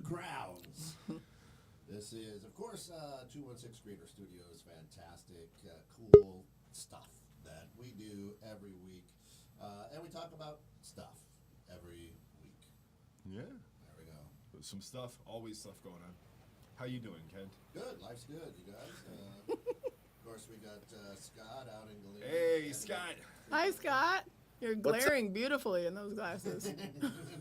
crowns. This is, of course, 216 Creator Studios. Fantastic, cool stuff that we do every week. And we talk about stuff every week. Yeah. There we go. Some stuff, always stuff going on. How you doing, Kent? Good. Life's good, you guys. Of course, we got Scott out in Galena. Hey, Scott. Hi, Scott. You're glaring beautifully in those glasses.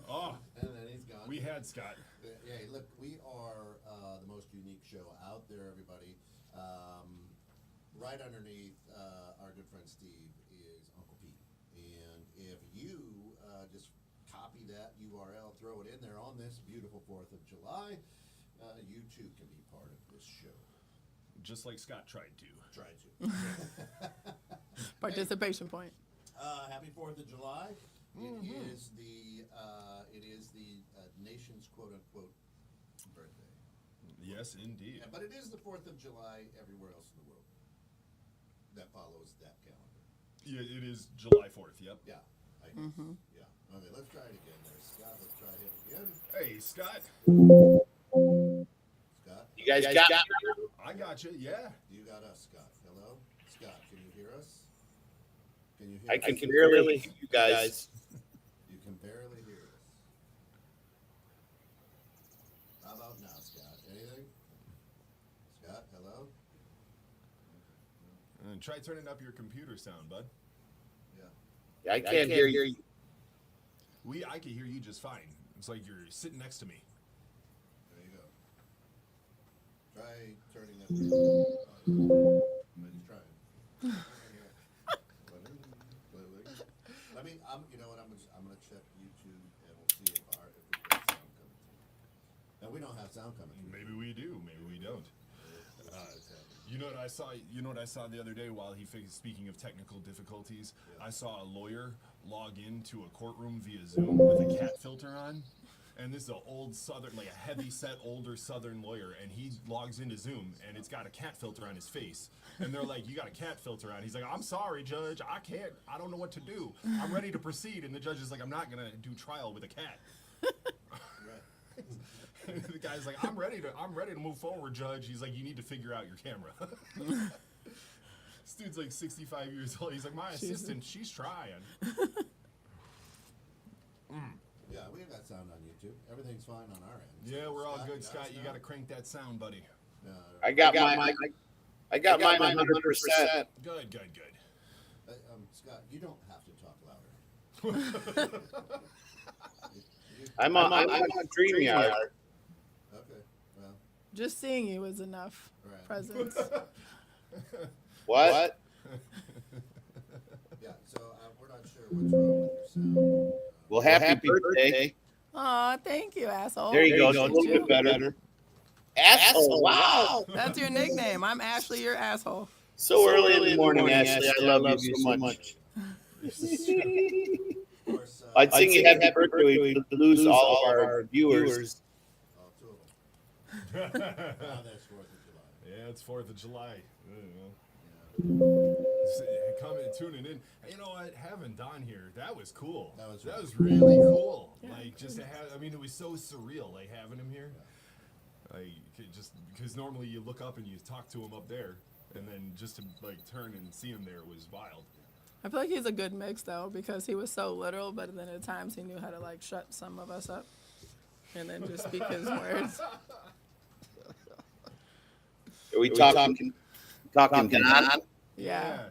Oh, And then he's gone. we had Scott. Yeah, look, we are the most unique show out there, everybody. Right underneath our good friend Steve is Uncle Pete. And if you just copy that URL, throw it in there on this beautiful 4th of July, you too can be part of this show. Just like Scott tried to. Try to. Participation point. Happy 4th of July. It is the nation's quote-unquote birthday. Yes, indeed. Yeah, but it is the 4th of July everywhere else in the world that follows that calendar. Yeah, it is July 4th, yep. Yeah, I guess. Yeah. Okay, let's try it again there. Scott, let's try him again. Hey, Scott. Scott, You guys got me? I got you, yeah. you got us, Scott. Hello? Scott, can you hear us? Can you hear I us? can barely hear you guys. You can barely hear us. How about now, Scott? Anything? Scott, hello? And try turning up your computer sound, bud. Yeah. I can't hear you. I can hear you just fine. It's like you're sitting next to me. There you go. Try turning that. I'm just trying. Let me. You know what? I'm gonna check YouTube and we'll see if we got sound coming through. Now we don't have sound coming through. Maybe we do, maybe we don't. You know what I saw? You know what I saw the other day while speaking of technical difficulties? Yeah. I saw a lawyer log into a courtroom via Zoom with a cat filter on. And this is an old Southern, like a heavy set, older Southern lawyer, and he logs into Zoom, and it's got a cat filter on his face. And they're like, "You got a cat filter on?" He's like, "I'm sorry, Judge, I don't know what to do. I'm ready to proceed." And the judge is like, "I'm not gonna do trial with a cat." Right. The guy's like, I'm ready to move forward, Judge." He's like, "You need to figure out your camera." This dude's like 65 years old. He's like, "My assistant, she's trying." Yeah, we have that sound on YouTube. Everything's fine on our end. Yeah, we're all good, got Scott. us You now? got to crank that sound, buddy. I got mine. I got mine 100%. Good. Scott, you don't have to talk louder. I'm on StreamYard. Okay, well, Just seeing you is enough right. presence. What? Yeah, so we're not sure what's wrong with your sound. Well, happy birthday. Aw, thank you, asshole. There you go. It's a little bit better. Asshole. Wow. That's your nickname. I'm Ashley, your asshole. So early in the morning, Ashley. I love you so much. Of course, I'd sing you happy birthday. We'd lose all of our viewers. two of them. Now that's 4th of July. Yeah, it's 4th of July. Yeah. Coming, tuning in. You know what? Having Don here, that was cool. That was really cool. Like, just to have, I mean, it was so surreal, like, having him here. Like, just because normally you look up and you talk to him up there, and then just to, like, turn and see him there was wild. I feel like he's a good mix, though, because he was so literal, but then at times he knew how to, like, shut some of us up and then just speak his words. Are we talking Don? Yeah.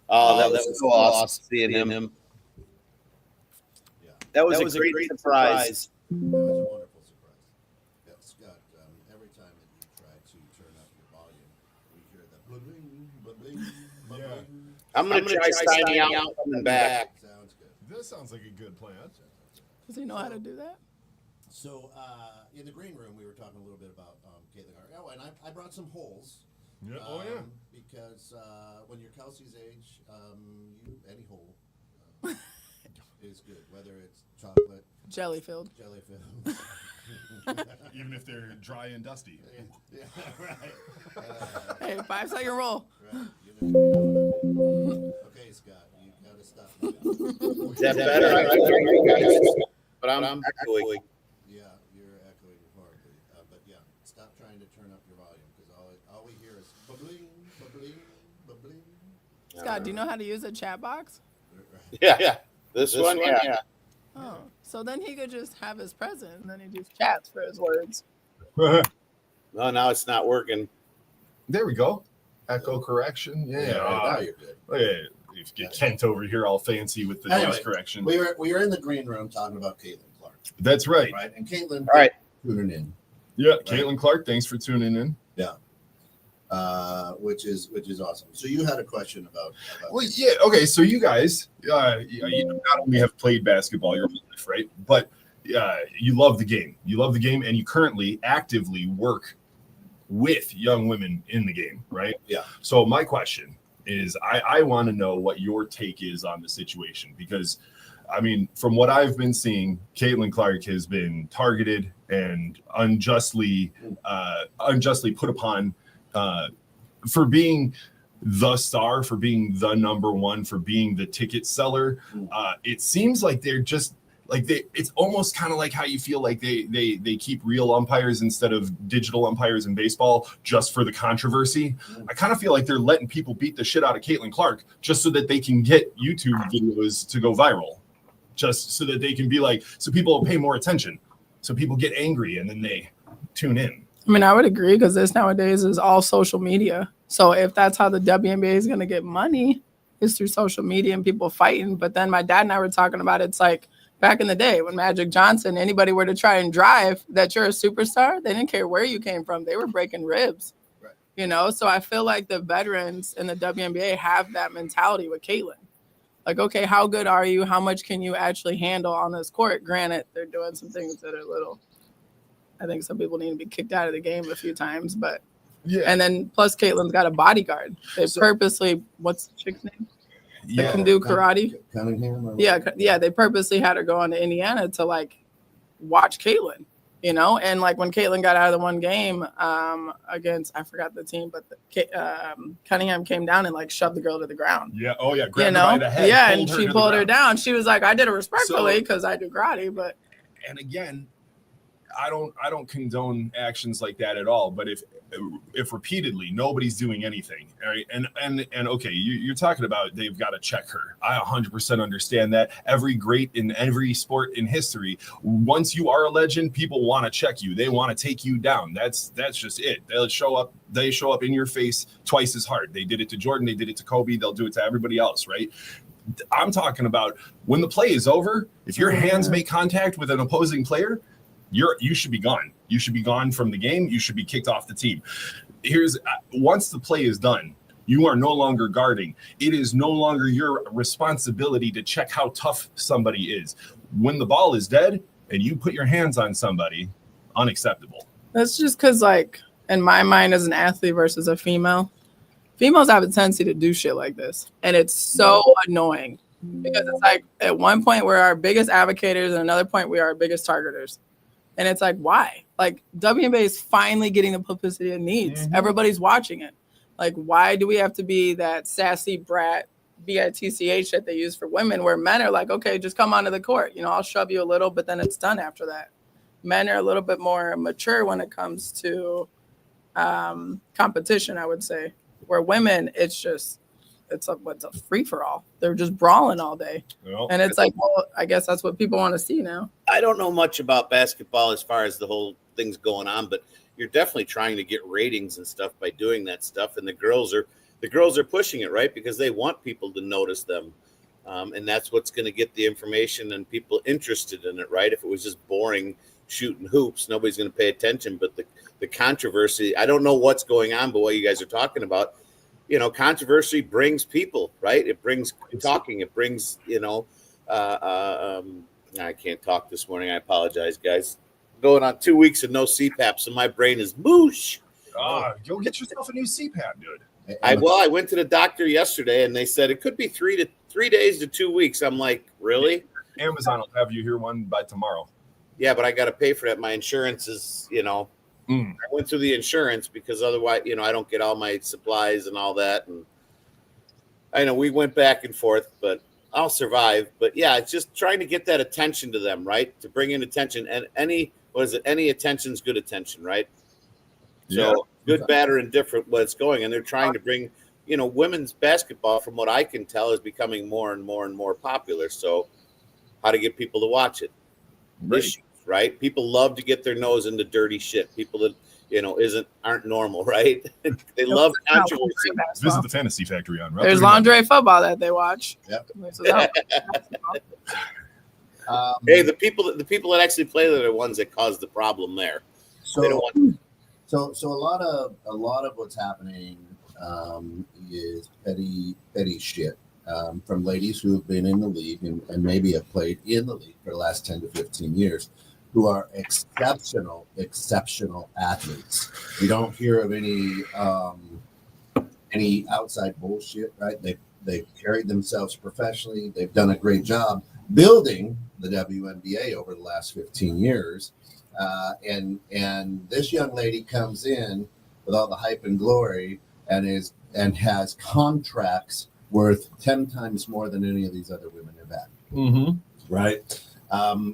Oh, that was so awesome seeing him. Yeah, That was a great surprise. that was a wonderful surprise. Yeah, Scott, every time that you try to turn up your volume, we hear the bling, bling, Yeah. bling. I'm going to try signing out coming back. Sounds good. This sounds like a good plan. Does he know how to do that? So, in the green room, we were talking a little bit about Caitlin Hart. Oh, and I brought some holes. Yeah. Because when you're Kelsey's age, any hole is good, whether it's chocolate, Jelly filled. jelly filled. Even if they're dry and dusty. Yeah, right. Hey, 5-second roll. Right. You know. Okay, Scott, you gotta stop. Now. Is that better? I can hear you guys, but I'm echoing. Yeah, you're echoing horribly. stop trying to turn up your volume because all we hear is bubbling, bubbling, bubbling. Scott, do you know how to use a chat box? Yeah. This one, yeah. Oh, so then he could just have his present, and then he just chats for his words. No, now it's not working. There we go. Echo correction. Yeah. Now you're good. Yeah. You get Kent over here all fancy with the noise Anyway, correction. We were in the green room talking about Caitlin Clark, That's right. right? And Caitlin, All right. tuning in, Yeah, Caitlin Clark, thanks for tuning in. which is awesome. So you had a question about Well, yeah, okay. So you guys, you not only have played basketball your whole life, right? But you love the game. You love the game, and you currently actively work with young women in the game, right? Yeah. So my question is, I want to know what your take is on the situation because, I mean, from what I've been seeing, Caitlin Clark has been targeted and unjustly put upon for being the star, for being the number one, for being the ticket seller. It seems like they're just like it's almost kind of like how you feel like they keep real umpires instead of digital umpires in baseball just for the controversy. I kind of feel like they're letting people beat the shit out of Caitlin Clark just so that they can get YouTube videos to go viral, just so that they can be like, so people will pay more attention, so people get angry and then they tune in. I mean, I would agree because this nowadays is all social media. So if that's how the WNBA is going to get money, is through social media and people fighting. But then my dad and I were talking about it's like back in the day when Magic Johnson, anybody were to try and drive that you're a superstar, they didn't care where you came from. They were breaking ribs, Right. you know? So I feel like the veterans in the WNBA have that mentality with Caitlin. Like, okay, how good are you? How much can you actually handle on this court? Granted, they're doing some things that are little. I think some people need to be kicked out of the game a few times, but Yeah. and then plus Caitlin's got a bodyguard. They purposely, what's the chick's name? That can do karate. Cunningham? Or Yeah, they purposely had her go on to Indiana to like watch Caitlin, you know. And like when Caitlin got out of the one game against, I forgot the team, but Cunningham came down and like shoved the girl to the ground. Yeah. Oh yeah. You Grabbed her by know, the head, yeah, and her she to the pulled her ground. down. She was like, "I did it respectfully because I do karate," but And again, I don't condone actions like that at all. But if repeatedly nobody's doing anything, right? And okay, you're talking about they've got to check her. I 100% understand that. Every great in every sport in history, once you are a legend, people want to check you. They want to take you down. That's just it. They show up in your face twice as hard. They did it to Jordan. They did it to Kobe. They'll do it to everybody else, right? I'm talking about when the play is over. If your hands make contact with an opposing player, you should be gone. You should be gone from the game. You should be kicked off the team. Once the play is done, you are no longer guarding. It is no longer your responsibility to check how tough somebody is. When the ball is dead and you put your hands on somebody, unacceptable. that's just because, like, in my mind, as an athlete versus a females have a tendency to do shit like this, and it's so annoying because it's like at one point we're our biggest advocators, and another point we are our biggest targeters. And it's like, why? Like, WNBA is finally getting the publicity it needs. Mhm. Everybody's watching it. Like, why do we have to be that sassy brat, BITCH that they use for women, where men are like, okay, just come onto the court. You know, I'll shove you a little, but then it's done after that. Men are a little bit more mature when it comes to competition, I would say. Where women, it's a free-for-all. They're just brawling all day. Well, And it's like, well, I guess that's what people want to see now. I don't know much about basketball as far as the whole thing's going on, but you're definitely trying to get ratings and stuff by doing that stuff. And the girls are pushing it, right? Because they want people to notice them. And that's what's going to get the information and people interested in it, right? If it was just boring shooting hoops, nobody's going to pay attention. But the controversy, I don't know what's going on, but what you guys are talking about, you know, controversy brings people, right? It brings talking. It brings, you know, I can't talk this morning. I apologize, guys. Going on 2 weeks of no CPAP, so my brain is moosh. Go get yourself a new CPAP, dude. I went to the doctor yesterday, and they said it could be 3 days to 2 weeks. I'm like, really? Amazon will have you here one by tomorrow. Yeah, but I got to pay for that. My insurance is, you know, I went through the insurance because otherwise, you know, I don't get all my supplies and all that. And I know we went back and forth, but I'll survive. But yeah, it's just trying to get that attention to them, right? To bring in attention, and any attention's good attention, right? So good, bad, or indifferent, what's going, and they're trying to bring, women's basketball, from what I can tell, is becoming more and more and more popular. So, how to get people to watch it? Issues, right? People love to get their nose into dirty shit. People that aren't normal, right? They love controversy. Visit the Fantasy Factory on. There's lingerie football that they watch. Yep. Hey, the people that actually play that are the ones that cause the problem there. They don't want. So a lot of what's happening is petty shit from ladies who have been in the league and maybe have played in the league for the last 10 to 15 years, who are exceptional athletes. We don't hear of any outside bullshit, right? They've carried themselves professionally. They've done a great job building the WNBA over the last 15 years. And this young lady comes in with all the hype and glory and has contracts worth 10 times more than any of these other women have had. Mm-hmm. Right.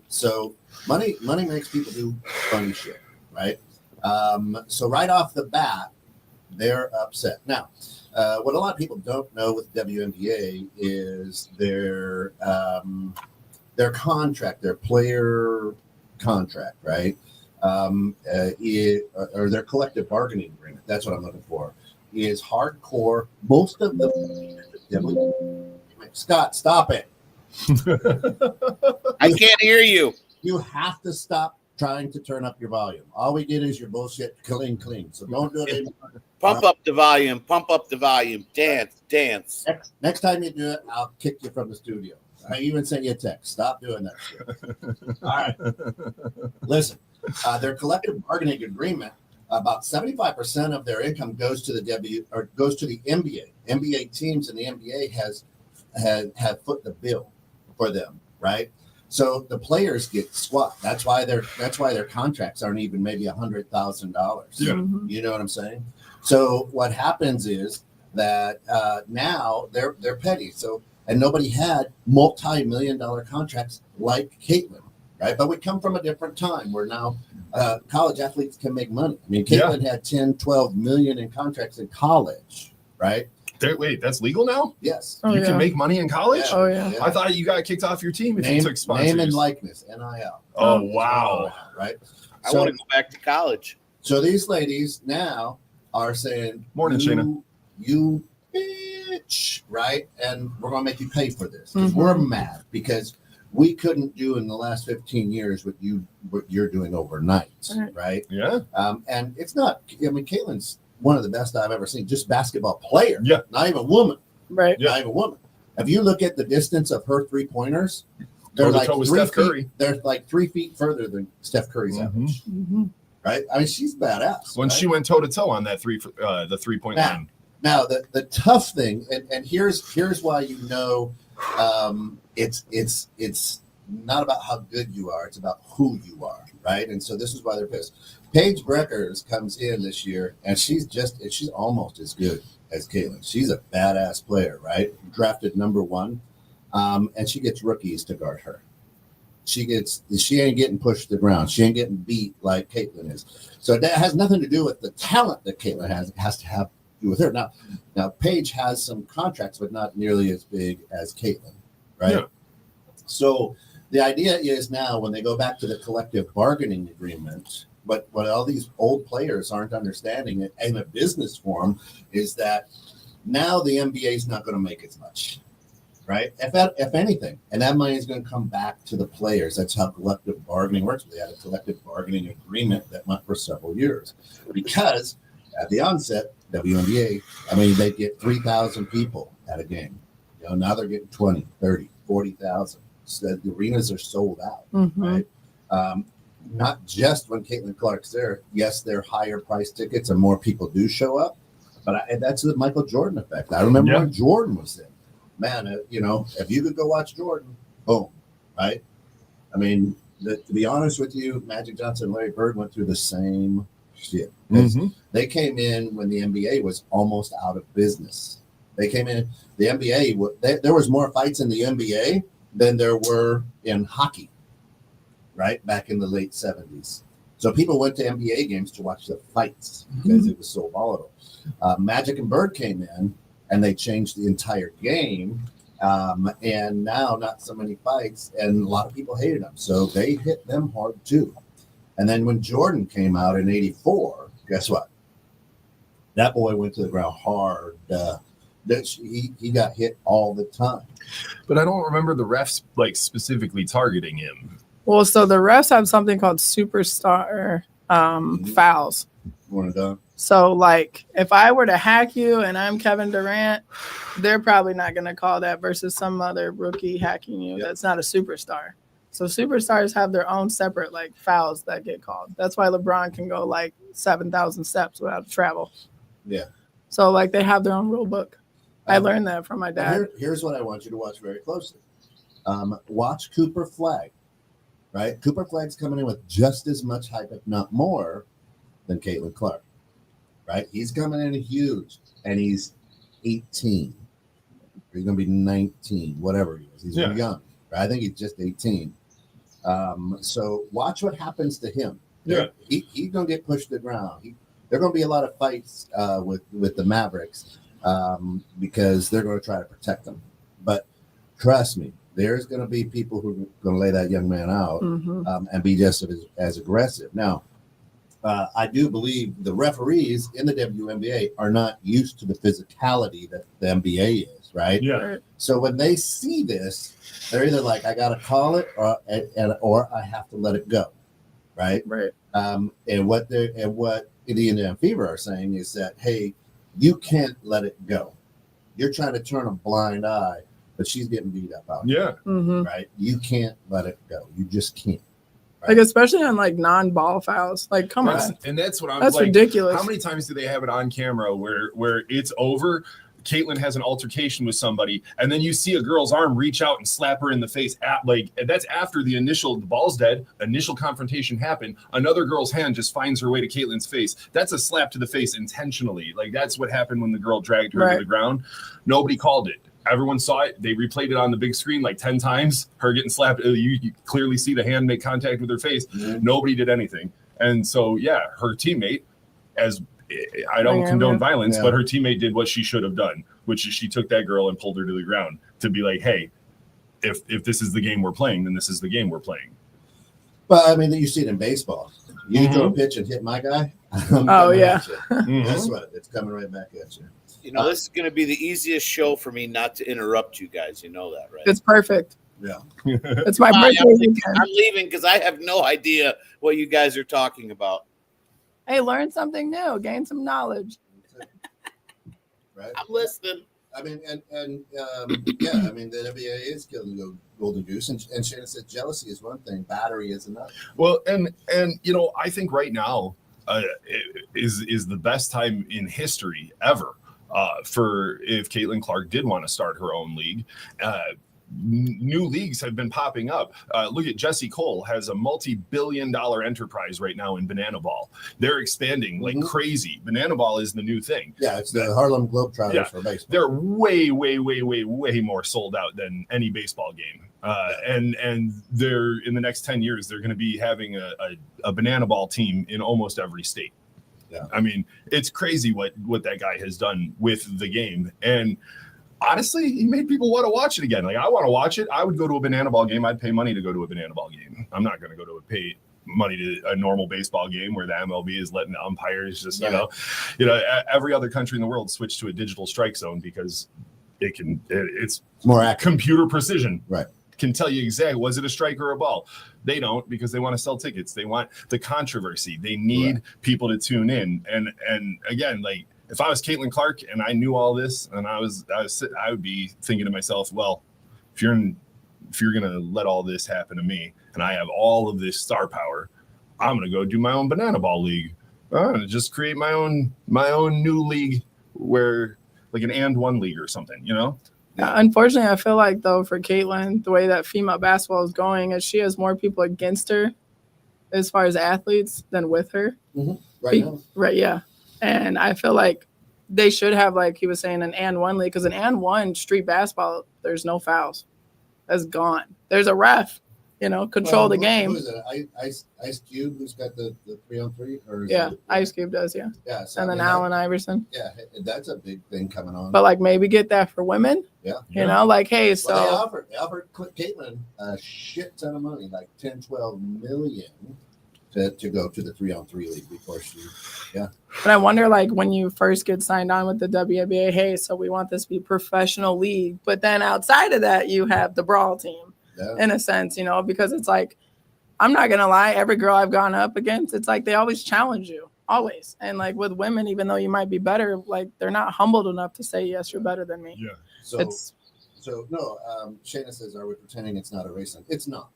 So money makes people do funny shit. Right. So right off the bat, they're upset. Now, what a lot of people don't know with WNBA is their contract, their player contract, right? Or their collective bargaining agreement. That's what I'm looking for. Is hardcore. Most of the Scott, stop it. I can't hear you. You have to stop trying to turn up your volume. All we did is your bullshit clean. So don't do it anymore. Pump up the volume. Dance. Next time you do it, I'll kick you from the studio. I even sent you a text. Stop doing that shit. All right. Listen, their collective bargaining agreement, about 75% of their income goes to the NBA. NBA teams, and the NBA have foot the bill for them, right? So the players get squat. That's why their contracts aren't even maybe $100,000. Yeah. Mm-hmm. You know what I'm saying? So what happens is that now they're petty. So and nobody had multi-million-dollar contracts like Caitlin, right? But we come from a different time where now college athletes can make money. I mean, Caitlin had 10, 12 million in contracts in college, right? Wait, that's legal now? Yes. Oh, You can make money in college? Oh, yeah. I thought you got kicked off your team if you took sponsors. Name and likeness, NIL. Oh, wow. Right? I want to go back to college. So these ladies now are saying, Morning, Shayna. You bitch, right? And we're going to make you pay for this. Mm-hmm. We're mad because we couldn't do in the last 15 years what you're doing overnight, right? Yeah. And it's not, I mean, Caitlin's one of the best I've ever seen, just basketball player. Yeah. Not even a woman. Right. Yeah. Not even a woman. If you look at the distance of her 3-pointers, they're like Toe-to-toe with 3 Steph feet, Curry. they're like 3 feet further than Steph Curry's average, Mm-hmm. right? I mean, she's badass. When right? she went toe to toe on that the 3-point line. Now the tough thing, and here's why it's not about how good you are, it's about who you are, right? And so this is why they're pissed. Paige Breckers comes in this year, and she's almost as good as Caitlin. She's a badass player, right? Drafted number 1, and she gets rookies to guard her. She ain't getting pushed to the ground. She ain't getting beat like Caitlin is. So that has nothing to do with the talent that Caitlin has. It has to have to do with her. Now Paige has some contracts, but not nearly as big as Caitlin, right? Yeah. So the idea is now when they go back to the collective bargaining agreement, but what all these old players aren't understanding in a business form is that now the NBA is not going to make as much, right? If anything, and that money is going to come back to the players. That's how collective bargaining works. They had a collective bargaining agreement that went for several years because at the onset, WNBA, I mean, they get 3,000 people at a game. You know, now they're getting 20, 30, 40,000. So the arenas are sold out, Mm-hmm. right? Not just when Caitlin Clark's there. Yes, they're higher price tickets and more people do show up, but that's the Michael Jordan effect. I remember when Jordan was in. Man, if you could go watch Jordan, boom, right? I mean, to be honest with you, Magic Johnson and Larry Bird went through the same shit. Mm-hmm. They came in when the NBA was almost out of business. They came in, the NBA, there was more fights in the NBA than there were in hockey, right? Back in the late 70s. So people went to NBA games to watch the fights because it was so volatile. Magic and Bird came in and they changed the entire game. And now not so many fights, and a lot of people hated them. So they hit them hard too. And then when Jordan came out in '84, guess what? That boy went to the ground hard. He got hit all the time. But I don't remember the refs like specifically targeting him. Well, so the refs have something called superstar fouls. Want to done? So, like, if I were to hack you and I'm Kevin Durant, they're probably not going to call that versus some other rookie hacking you that's not a superstar. So superstars have their own separate, like, fouls that get called. That's why LeBron can go, like, 7,000 steps without travel. Yeah. So, like, they have their own rule book. I learned that from my dad. Here's what I want you to watch very closely. Watch Cooper Flag, right? Cooper Flag's coming in with just as much hype, if not more, than Caitlin Clark, right? He's coming in huge, and he's 18. He's going to be 19, whatever he is. He's young. Right? I think he's just 18. So watch what happens to him. Yeah. He's going to get pushed to the ground. There are going to be a lot of fights with the Mavericks because they're going to try to protect them. But trust me, there's going to be people who are going to lay that young man out and be just as aggressive. Now, I do believe the referees in the WNBA are not used to the physicality that the NBA is, right? Yeah. So when they see this, they're either like, I got to call it or I have to let it go, right? Right. And what Indiana and Fever are saying is that, hey, you can't let it go. You're trying to turn a blind eye, but she's getting beat up out Yeah. Mm-hmm. right? You can't let it go. You just can't. Right? Like, especially on, like, non-ball fouls. Like, come on. And that's what I'm That's like. ridiculous. How many times do they have it on camera where it's over? Caitlin has an altercation with somebody, and then you see a girl's arm reach out and slap her in the face. That's after the ball's dead, initial confrontation happened. Another girl's hand just finds her way to Caitlin's face. That's a slap to the face intentionally. Like, that's what happened when the girl dragged her to the ground. Nobody called it. Everyone saw it. They replayed it on the big screen like 10 times. Her getting slapped. You clearly see the hand make contact with her face. Mm-hmm. Nobody did anything. And so, yeah, her teammate, I don't condone violence, but her teammate did what she should have done, which is she took that girl and pulled her to the ground to be like, hey, if this is the game we're playing, then this is the game we're playing. Well, I mean, you see it in baseball. You throw a pitch and hit my guy. Oh, yeah. Guess what? It's coming right back at you. You know, this is going to be the easiest show for me not to interrupt you guys. You know that, right? It's perfect. Yeah. It's my birthday weekend. I'm leaving because I have no idea what you guys are talking about. Hey, learn something new. Gain some knowledge. Right? I'm listening. I mean, yeah, I mean, the NBA is killing the golden goose. And Shannon said jealousy is one thing, battery is another. Well, and you know, I think right now is the best time in history ever for if Caitlin Clark did want to start her own league. New leagues have been popping up. Look at Jesse Cole has a multi-billion-dollar enterprise right now in Banana Ball. They're expanding like crazy. Banana Ball is the new thing. Yeah, it's the Harlem Globetrotters for baseball. They're way more sold out than any baseball game. And they're in the next 10 years, they're going to be having a Banana Ball team in almost every state. Yeah. I mean, it's crazy what that guy has done with the game. And honestly, he made people want to watch it again. Like, I want to watch it. I would go to a Banana Ball game. I'd pay money to go to a Banana Ball game. I'm not going to go to pay money to a normal basebole game where the MLB is letting the umpires just, you know, every other country in the world switched to a digital strike zone because it's more accurate. Computer precision. Right. Can tell you exactly, was it a strike or a ball? They don't, because they want to sell tickets. They want the controversy. They need people to tune in. And again, like, if I was Caitlin Clark and I knew all this, and I would be thinking to myself, well, if you're going to let all this happen to me and I have all of this star power, I'm going to go do my own Banana Ball league. I'm going to just create my own new league where like an and one league or something, you know? Unfortunately, I feel like, though, for Caitlin, the way that female basketball is going is she has more people against her as far as athletes than with her. Mm-hmm. Right now. Right, yeah. And I feel like they should have, like he was saying, an and one league, because an and one street basketball, there's no fouls. That's gone. There's a ref, control the Who game. is it? Ice Cube, who's got the 3-on-3? Or is Yeah, it- Ice Cube does, yeah. Yeah, so, And I then mean, that- Allen Iverson. Yeah, that's a big thing coming on. But like maybe get that for women. Yeah. Like, hey, so Well, they offered Caitlin a shit ton of money, like 10, 12 million to go to the 3-on-3 league before she. but I wonder, like, when you first get signed on with the WNBA, hey, so we want this to be professional league. But then outside of that, you have the brawl team Yeah. in a sense, because it's like, I'm not going to lie, every girl I've gone up against, it's like they always challenge you, always. And like with women, even though you might be better, like they're not humbled enough to say, yes, you're better than me. Yeah. So no, Shayna says, "Are we pretending it's not a race thing?" It's not.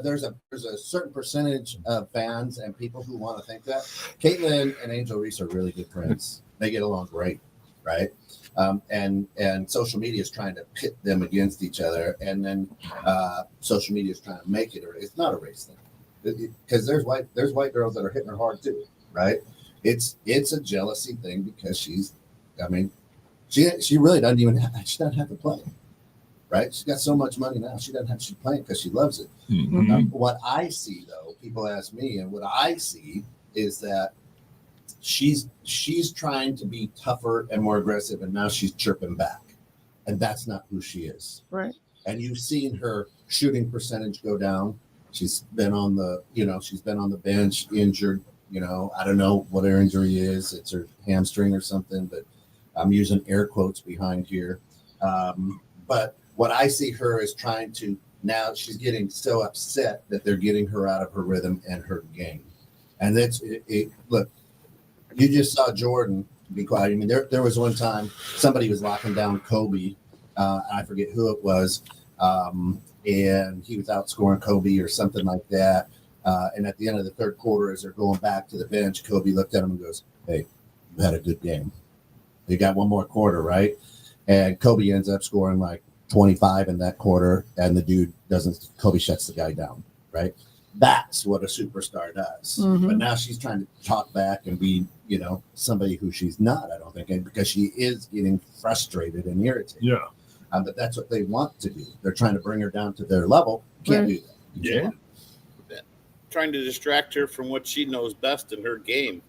There's a certain percentage of fans and people who want to think that. Caitlin and Angel Reese are really good friends. They get along great, right? And social media is trying to pit them against each other, and then social media is trying to make it. It's not a race thing because there's white girls that are hitting her hard too, right? It's a jealousy thing because she really doesn't even she doesn't have to play, right? She's got so much money now. She's playing because she loves it. Mhm. What I see though, people ask me, and what I see is that she's trying to be tougher and more aggressive, and now she's chirping back, and that's not who she is. Right. And you've seen her shooting percentage go down. She's been on the bench injured. I don't know what her injury is. It's her hamstring or something, but I'm using air quotes behind here. But what I see her is trying to, now she's getting so upset that they're getting her out of her rhythm and her game. And look, you just saw Jordan be quiet. I mean, there was one time somebody was locking down Kobe. I forget who it was. And he was outscoring Kobe or something like that. And at the end of the third quarter, as they're going back to the bench, Kobe looked at him and goes, "Hey, you had a good game. You got one more quarter, right?" And Kobe ends up scoring like 25 in that quarter, and Kobe shuts the guy down, right? That's what a superstar does. Mhm. But now she's trying to talk back and be, somebody who she's not, I don't think, and because she is getting frustrated and irritated. Yeah. But that's what they want to do. They're trying to bring her down to their level. Can't do that. You Yeah. can't. Trying to distract her from what she knows best in her game.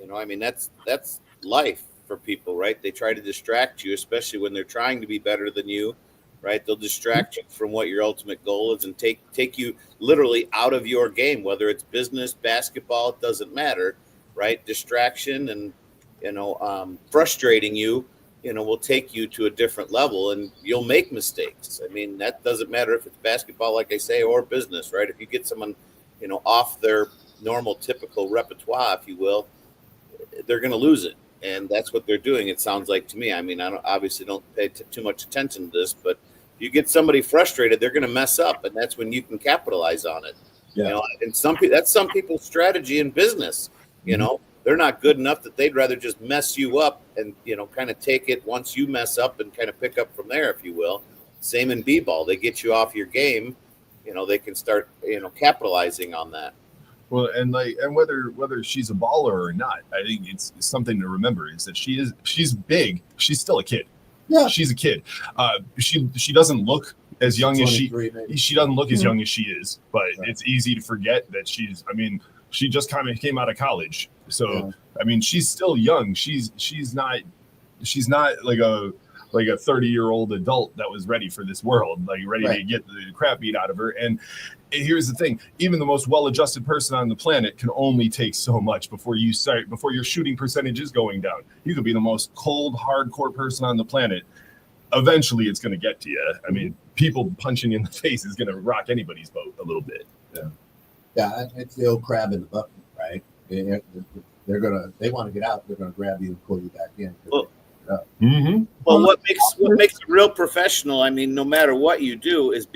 That's life for people, right? They try to distract you, especially when they're trying to be better than you, right? They'll distract you from what your ultimate goal is and take you literally out of your game, whether it's business, basketball, it doesn't matter, right? Distraction and, frustrating you, will take you to a different level and you'll make mistakes. I mean, that doesn't matter if it's basketball, like I say, or business, right? If you get someone, off their normal, typical repertoire, if you will, they're going to lose it. And that's what they're doing, it sounds like to me. I mean, I obviously don't pay too much attention to this, but if you get somebody frustrated, they're going to mess up, and that's when you can capitalize on it. Yeah. And that's some people's strategy in business. They're not good enough that they'd rather just mess you up and, kind of take it once you mess up and kind of pick up from there, if you will. Same in b-ball. They get you off your game, they can start, capitalizing on that. Well, and whether she's a baller or not, I think it's something to remember is that she's big. She's still a kid. Yeah. She's a kid. She doesn't look as young as she 23 maybe. she doesn't look as young as she is, but Right. it's easy to forget that she just kind of came out of college. So Yeah. I mean, she's still young. She's not like a 30-year-old adult that was ready for this world, like ready to Right. get the crap beat out of her. And here's the thing: even the most well-adjusted person on the planet can only take so much before your shooting percentage is going down. You could be the most cold, hardcore person on the planet. Eventually, it's going to get to you. I mean, people punching you in the face is going to rock anybody's boat a little bit. Yeah, it's the old crab in the bucket, right? They want to get out. They're going to grab you and pull you back in. Mm-hmm. Well, what makes a real professional, I mean, no matter what you do, is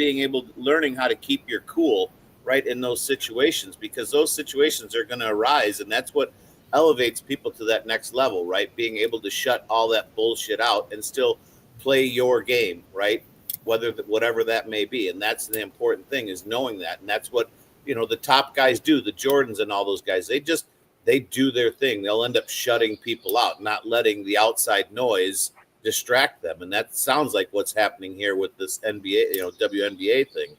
learning how to keep your cool, right, in those situations, because those situations are going to arise, and that's what elevates people to that next level, right? Being able to shut all that bullshit out and still play your game, right? Whatever that may be, and that's the important thing, is knowing that, and that's what the top guys do, the Jordans and all those guys. They do their thing. They'll end up shutting people out, not letting the outside noise distract them, and that sounds like what's happening here with this NBA, WNBA thing.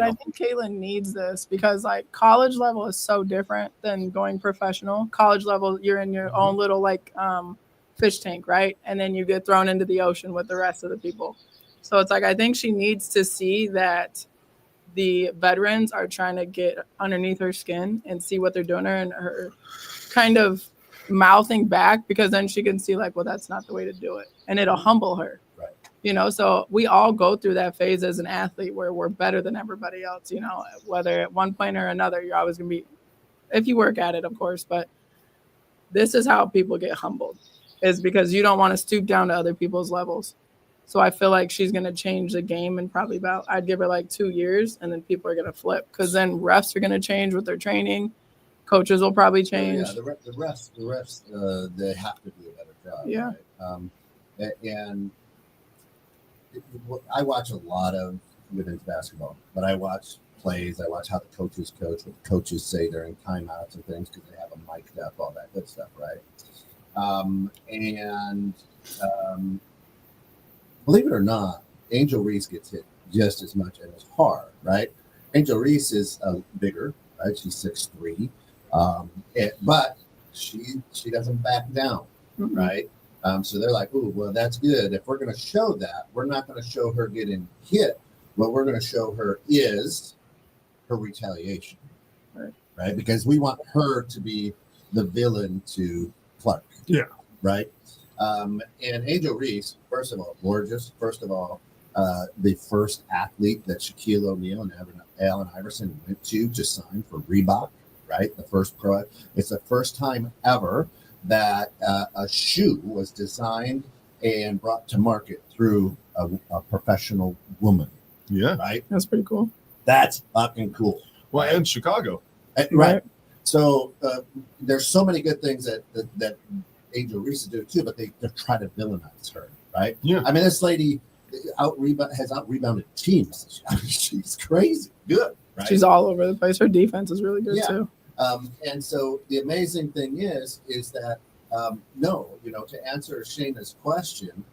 I think Caitlin needs this because like college level is so different than going professional. College level, you're in your own little like fish tank, right? And then you get thrown into the ocean with the rest of the people. So it's like I think she needs to see that the veterans are trying to get underneath her skin and see what they're doing to her and her kind of mouthing back, because then she can see like, well, that's not the way to do it. And it'll humble her. Right. So we all go through that phase as an athlete where we're better than everybody else, whether at one point or another, you're always going to be, if you work at it, of course, but this is how people get humbled, is because you don't want to stoop down to other people's levels. So I feel like she's going to change the game in probably I'd give her like 2 years, and then people are going to flip, because then refs are going to change with their training. Coaches will probably change. Yeah, the refs, they have to do a better job. Yeah. Right? I watch a lot of women's basketball, but I watch plays. I watch how the coaches coach, what the coaches say during timeouts and things, because they have them mic'd up, all that good stuff, right? Believe it or not, Angel Reese gets hit just as much and as hard, right? Angel Reese is bigger, right? She's 6'3", but she doesn't back down, right? So they're like, "Ooh, well, that's good. If we're going to show that, we're not going to show her getting hit. What we're going to show her is her retaliation, right? Because we want her to be the villain to Clark, right? And Angel Reese, first of all, gorgeous. First of all, the first athlete that Shaquille O'Neal and Allen Iverson went to sign for Reebok, right? The first pro. It's the first time ever that a shoe was designed and brought to market through a professional woman. Yeah, right. That's pretty cool. That's fucking cool. Well, and Chicago, right? So there's so many good things that Angel Reese do too, but they try to villainize her, right? Yeah. I mean, this lady has out rebounded teams. I mean, she's crazy good, right? She's all over the place. Her defense is really good too. And so the amazing thing is that no, to answer Shayna's question,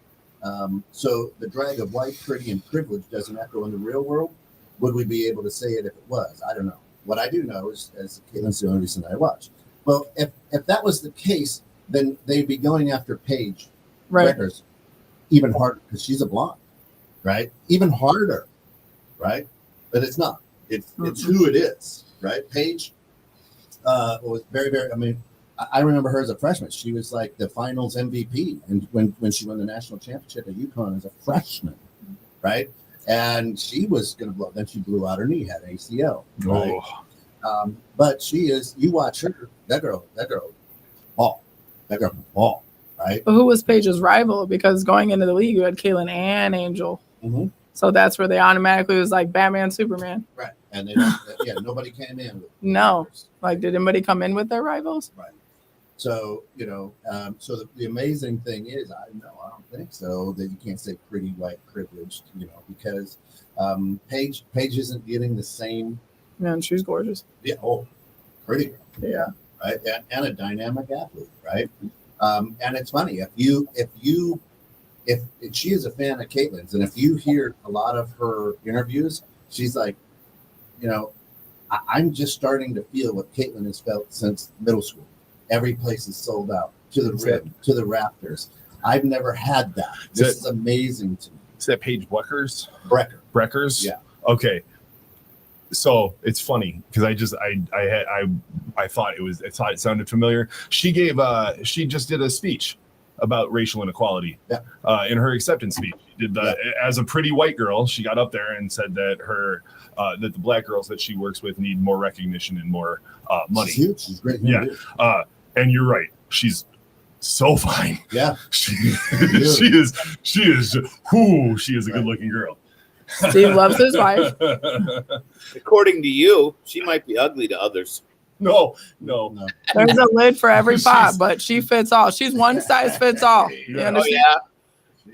so the drag of white, pretty, and privilege doesn't echo in the real world. Would we be able to say it if it was? I don't know. What I do know is, as Caitlin's the only reason I watch. Well, if that was the case, then they'd be going after Paige Records even harder, because she's a blonde, right? Even harder, right? But it's not. It's who it is, right? Paige was very, very. I mean, I remember her as a freshman. She was like the finals MVP, and when she won the national championship at UConn as a freshman, right? And she was going to blow. Then she blew out her knee, had ACL. Right? Oh. But she is. You watch her. That girl, ball. That girl, ball. Right. But who was Paige's rival? Because going into the league, you had Caitlin and Angel. Mm-hmm. So that's where they automatically was like Batman, Superman. Right. And they nobody came in. No. Like, did anybody come in with their rivals? Right. So, so the amazing thing is, I don't think so, that you can't say pretty, white, privileged, because Paige isn't getting the same. Man, she's gorgeous. Yeah. Oh, pretty girl. Yeah. Right. And a dynamic athlete. Right. And it's funny, if she is a fan of Caitlin's, and if you hear a lot of her interviews, she's like, I'm just starting to feel what Caitlin has felt since middle school. Every place is sold out to the rim, to the rafters. I've never had that. This is amazing to me. Is that Paige Breckers? Breckers? Yeah. Okay. So it's funny because I thought it sounded familiar. She just did a speech about racial inequality. Yeah. In her acceptance speech. She did as a pretty white girl, she got up there and said that that the black girls that she works with need more recognition and more money. She's huge. She's great. Yeah. And you're right. She's so fine. Yeah. She is a good looking girl. Steve loves his wife. According to you, she might be ugly to others. No. There's a lid for every pot, but she fits all. She's one size fits all. You understand?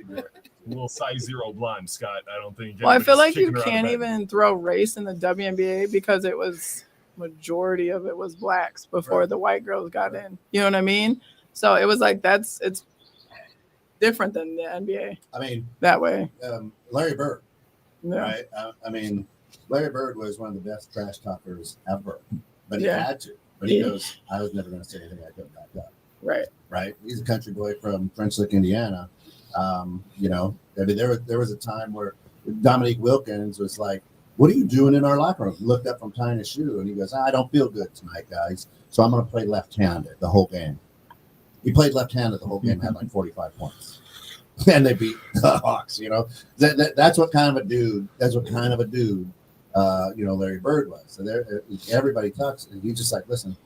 Yeah. Little size 0 blonde, Scott. I don't think. Well, I feel like you can't even throw race in the WNBA because it was majority of it was blacks before the white girls got in. You know what I mean? So it was like different than the NBA I mean, that way. Larry Bird, Yeah. right? I mean, Larry Bird was one of the best trash talkers ever, but he Yeah. had to. But he Yeah. goes, I was never going to say anything I couldn't back up. Right. Right? He's a country boy from French Lick, Indiana. You know, I mean, there was a time where Dominique Wilkins was like, "What are you doing in our locker room?" He looked up from tying his shoe, and he goes, "I don't feel good tonight, guys, so I'm going to play left-handed the whole game." He played left-handed the whole game, had like 45 points, and they beat the Hawks. You know, that's what kind of a dude. That's what kind of a dude. You know, Larry Bird was. So there, everybody talks, and he's just like, "Listen,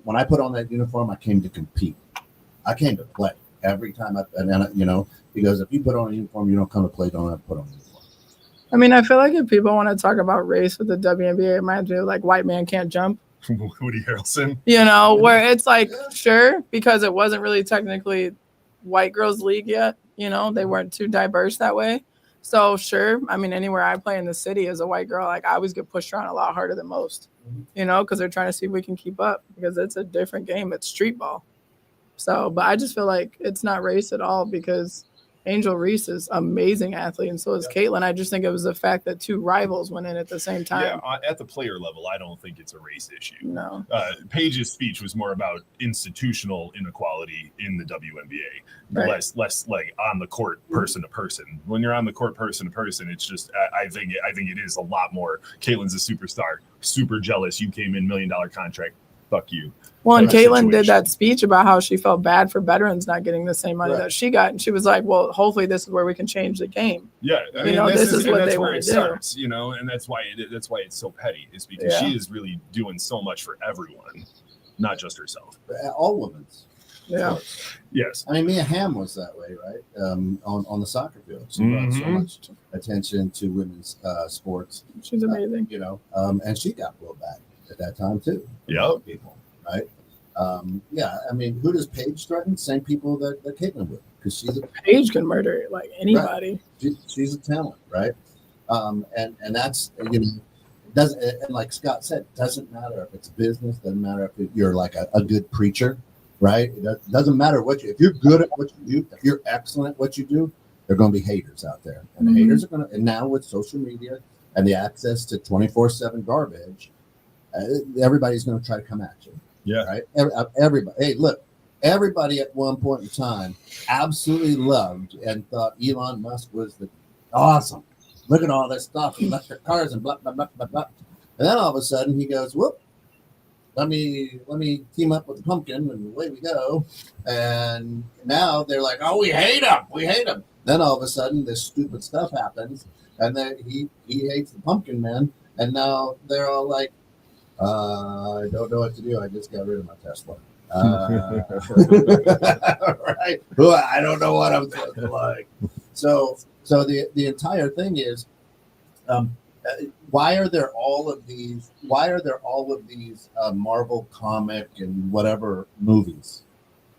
when I put on that uniform, I came to compete. I came to play every time." You know, he goes, "If you put on a uniform, you don't come to play. Don't have to put on a uniform." I mean, I feel like if people want to talk about race with the WNBA, it reminds me of like white man can't jump. Woody Harrelson. You know, where it's like, sure, because it wasn't really technically white girls league yet. You know, they weren't too diverse that way. So sure, I mean, anywhere I play in the city as a white girl, like I always get pushed around a lot harder than most. You know, because they're trying to see if we can keep up because it's a different game. It's street ball. So, but I just feel like it's not race at all because Angel Reese is amazing athlete, and so is Caitlin. I just think it was the fact that two rivals went in at the same time. Yeah, at the player level, I don't think it's a race issue. No. Paige's speech was more about institutional inequality in the WNBA, Right. less like on the court, person to person. When you're on the court, person to person, it's just I think it is a lot more. Caitlin's a superstar, super jealous. You came in $1 million contract. Fuck you. Well, and Kind of Caitlin did situation. that speech about how she felt bad for veterans not getting the same money Right. that she got, and she was like, "Well, hopefully this is where we can change the game." Yeah, I mean, know, this is and what that's they where wanna it do. starts, you know, and that's why it's so petty. Is because Yeah. she is really doing so much for everyone, not just herself. All women's. Yeah. Yes. I mean, Mia Hamm was that way, right? On the soccer field, she brought so Mhm. much attention to women's sports. She's amazing. You know, and she got blown back at that time too. Yep. People, right? Yeah, I mean, who does Paige threaten? Same people that Caitlin would, because Paige can murder like anybody. she's a talent, right? And that's, you know, it doesn't, and like Scott said, it doesn't matter if it's business, doesn't matter if you're like a good preacher, right? It doesn't matter if you're good at what you do, if you're excellent at what you do, there are going to be haters out there, and the Mhm. haters are going to. And now with social media and the access to 24/7 garbage, everybody's going to try to come at you. Yeah. Right. Everybody. Hey, look. Everybody at one point in time absolutely loved and thought Elon Musk was the awesome. Look at all this stuff, electric cars and blah blah blah blah blah. And then all of a sudden he goes, "Whoop! Let me team up with the pumpkin," and away we go. And now they're like, "Oh, we hate him. We hate him." Then all of a sudden this stupid stuff happens, and then he hates the pumpkin man, and now they're all like, "I don't know what to do. I just got rid of my Tesla." Right? Well, I don't know what I'm supposed to like. So the entire thing is, why are there all of these? Marvel comic and whatever movies?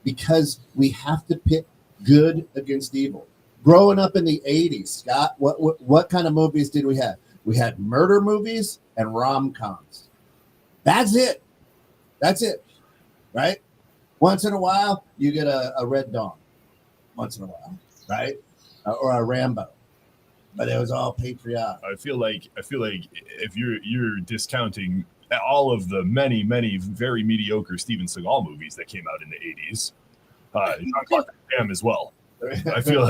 Because we have to pit good against evil. Growing up in the '80s, Scott, what kind of movies did we have? We had murder movies and rom-coms. That's it. Right? Once in a while, you get a Red Dawn. Once in a while, right? Or a Rambo. But it was all patriotic. I feel like if you're discounting all of the many very mediocre Steven Seagal movies that came out in the 80s, Jean-Claude Van Damme as well. I feel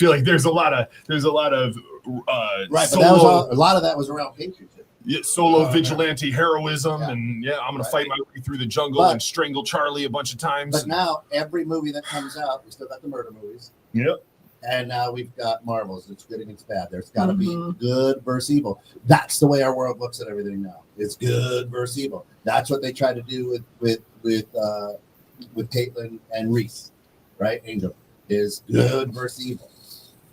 like there's a lot of Right, but solo, a lot of that was around patriotism. solo vigilante heroism, Yeah. and I'm gonna Right. fight my way through the jungle But- and strangle Charlie a bunch of times. But now every movie that comes out, we still got the murder movies. Yep. And now we've got Marvels. It's good against bad. There's got to Mhm. be good versus evil. That's the way our world looks at everything now. It's good versus evil. That's what they try to do with Caitlin and Reese, right? Angel is good versus evil.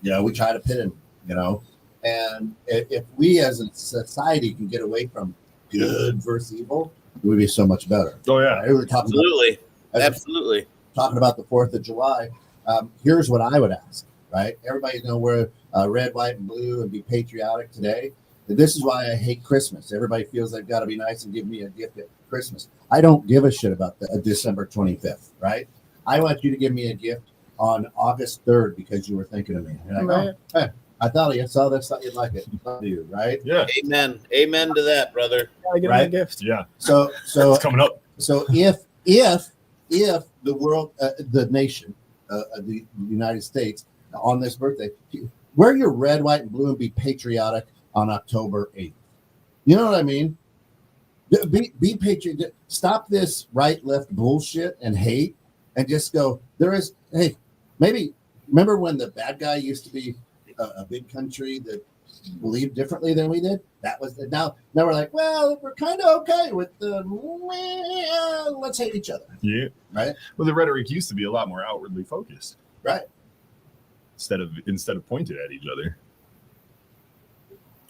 You know, we try to pit him. You know, and if we as a society can get away from good versus evil, it would be so much better. Oh yeah. Right? We were talking Absolutely. about, Absolutely. talking about the 4th of July. Here's what I would ask, right? Everybody's going to wear red, white, and blue and be patriotic today. This is why I hate Christmas. Everybody feels they've got to be nice and give me a gift at Christmas. I don't give a shit about December 25th, right? I want you to give me a gift on August 3rd because you were thinking of me. You're like, Right. oh, hey, I thought you saw this, thought you'd like it. Love you, right? Yeah. Amen to that, brother. Gotta give him a Right. gift. Yeah. So It's coming up. So if the world, the nation, the United States, on this birthday, wear your red, white, and blue and be patriotic on October 8th. You know what I mean? Be patriotic. Stop this right left bullshit and hate, and just go. Hey, maybe remember when the bad guy used to be a big country that believed differently than we did? That was now we're like, well, we're kind of okay with let's hate each other. Yeah. Right. Well, the rhetoric used to be a lot more outwardly focused. Right. Instead of pointed at each other.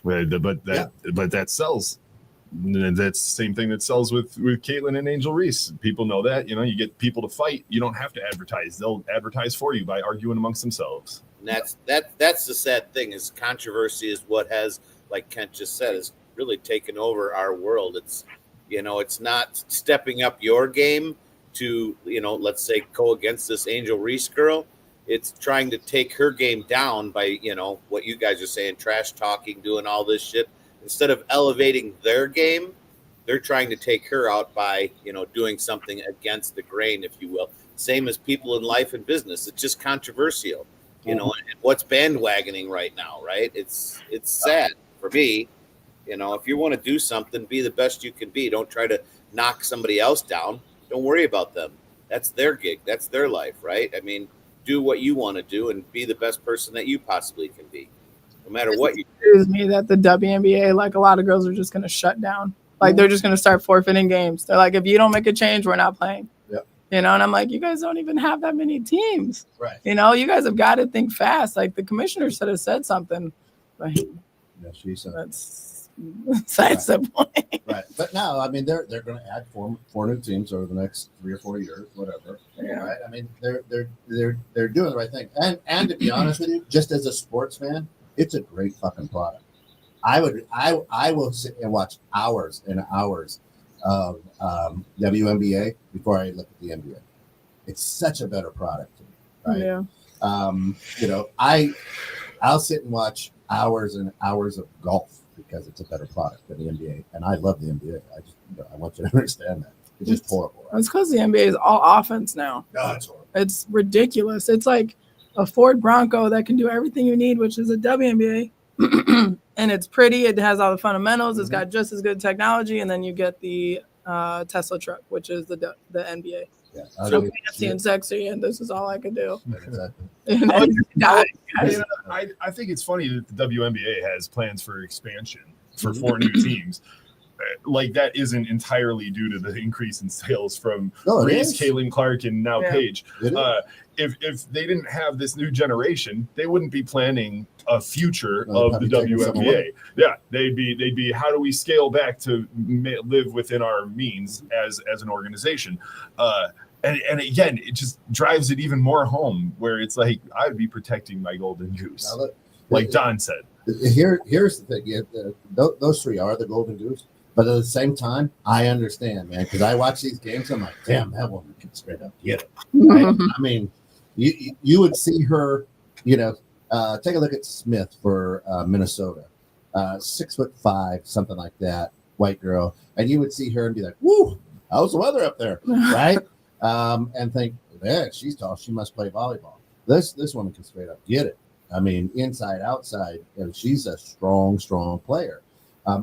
But that sells. That's the same thing that sells with Caitlyn and Angel Reese. People know that. You get people to fight. You don't have to advertise. They'll advertise for you by arguing amongst themselves. And that's the sad thing is controversy is what has, like Kent just said, is really taken over our world. It's it's not stepping up your game to let's say go against this Angel Reese girl. It's trying to take her game down by what you guys are saying, trash talking, doing all this shit. Instead of elevating their game, they're trying to take her out by doing something against the grain, if you will. Same as people in life and business. It's just controversial. And what's bandwagoning right now, right? It's sad for me. If you want to do something, be the best you can be. Don't try to knock somebody else down. Don't worry about them. That's their gig. That's their life, right? I mean, do what you want to do and be the best person that you possibly can be, no matter what you do. With me that the WNBA, like a lot of girls are just going to shut down. Like they're just going to start forfeiting games. They're like, if you don't make a change, we're not playing. And I'm like, you guys don't even have that many teams. Right. You guys have got to think fast. Like the commissioner should have said something. But she said that's besides the point. Right. But now, I mean, they're going to add four new teams over the next 3 or 4 years, whatever. Yeah. Right. I mean, they're doing the right thing. And to be honest with you, just as a sports fan, it's a great fucking product. I will sit and watch hours and hours of WNBA before I look at the NBA. It's such a better product, right? Yeah. I'll sit and watch hours and hours of golf because it's a better product than the NBA, and I love the NBA. I want you to understand that. It's just horrible. Right? It's because the NBA is all offense now. No, it's horrible. It's ridiculous. It's like a Ford Bronco that can do everything you need, which is a WNBA. And it's pretty. It has all the fundamentals. It's got just as good technology, and then you get the Tesla truck, which is the NBA. Yeah, So fancy and sexy, and this is all I could do. Exactly. I think it's funny that the WNBA has plans for expansion for 4 new teams. Like that isn't entirely due to the increase in sales from Reese, Caitlin Clark, and now Paige. If they didn't have this new generation, they wouldn't be planning a future of the WNBA. Yeah, they'd be how do we scale back to live within our means as an organization? And again, it just drives it even more home where it's like I would be protecting my golden goose, like Don said. Here's the thing: those 3 are the golden goose. But at the same time, I understand, man, because I watch these games. I'm like, damn, that woman can straight up get it. Right? I mean, you would see her, take a look at Smith for Minnesota, 6'5", something like that, white girl, and you would see her and be like, "Woo, how's the weather up there?" Right? And think, man, she's tall. She must play volleyball. This woman can straight up get it. I mean, inside, outside, and she's a strong player.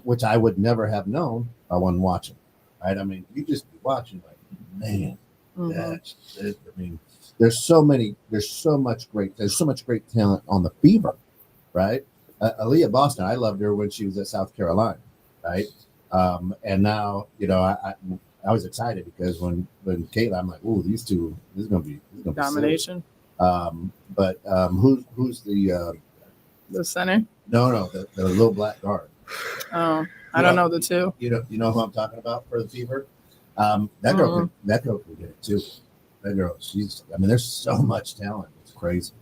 Which I would never have known by one watching, right? I mean, you just be watching like, man, that's it. I mean, there's so much great talent on the Fever, right? Aaliyah Boston, I loved her when she was at South Carolina, right? And now, I was excited because when Caitlin, I'm like, oh, these two, this is gonna be domination. But who's the center? No, the little black guard. Oh, I don't know the two. You know who I'm talking about for the Fever? That girl can get it too. That girl, there's so much talent. It's crazy.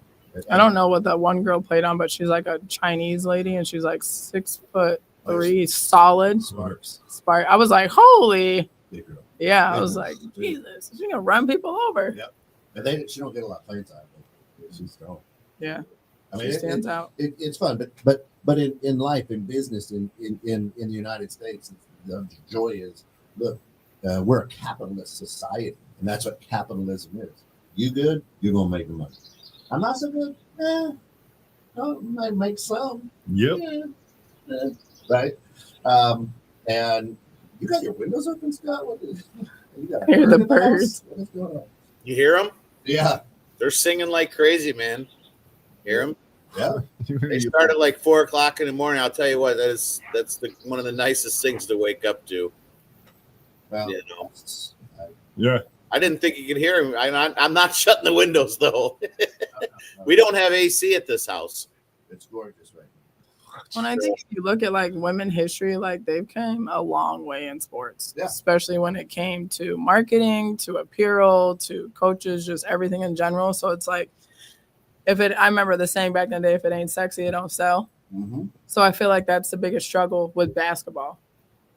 I don't know what that one girl played on, but she's like a Chinese lady, and she's like 6'3", solid. Spark. I was like, holy. Big girl. Yeah, I was like, Jesus, she's gonna run people over. Yep. But she don't get a lot of playing time. she's strong. Yeah, I she mean, stands out. it's fun, but in life, in business, in the United States, the joy is look, we're a capitalist society, and that's what capitalism is. You good, you're gonna make the money. I'm not so good. Oh, might make some. Yep. Right. And you got your windows open, Scott. What is, you got a I hear bird the in the house? birds. What is going on? You hear them? Yeah. They're singing like crazy, man. Hear them? Yeah. They start at like 4 o'clock in the morning. I'll tell you what, that's one of the nicest things to wake up to. Well, You know. that's- Yeah. I didn't think you could hear him. I'm not shutting the windows though. We don't have AC at this house. It's gorgeous, right? When I think if you look at like women history, like they've came a long way in sports, Yeah. especially when it came to marketing, to apparel, to coaches, just everything in general. So it's like, I remember the saying back in the day, if it ain't sexy, it don't sell. Mm-hmm. So I feel like that's the biggest struggle with basketball.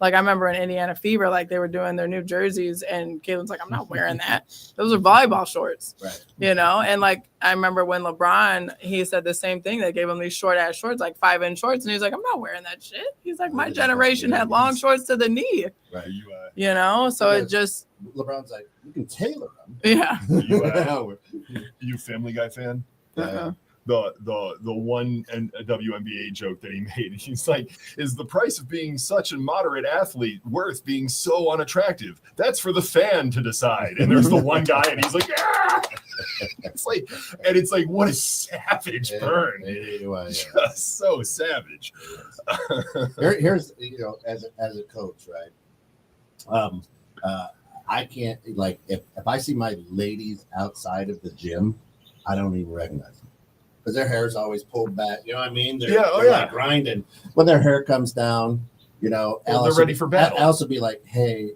Like I remember in Indiana Fever, like they were doing their new jerseys, and Caitlin's like, I'm not wearing that. Those are volleyball shorts, Right. you know? And like I remember when LeBron, he said the same thing. They gave him these short ass shorts, like 5-inch shorts, and he's like, I'm not wearing that shit. He's like, my generation had long shorts to the knee, Right. you know? So it Because just, LeBron's like, you can tailor yeah. You Family Guy fan? Uh-uh. The one WNBA joke that he made. He's like, is the price of being such a moderate athlete worth being so unattractive? That's for the fan to decide. And there's the one guy, and he's like, yeah. It's like, what a savage burn. Just so savage. Here's as a coach, right? I can't like if I see my ladies outside of the gym, I don't even recognize them because their hair is always pulled back. You know what I mean? They're like grinding. When their hair comes down, they're ready for battle. Alice will be like, "Hey,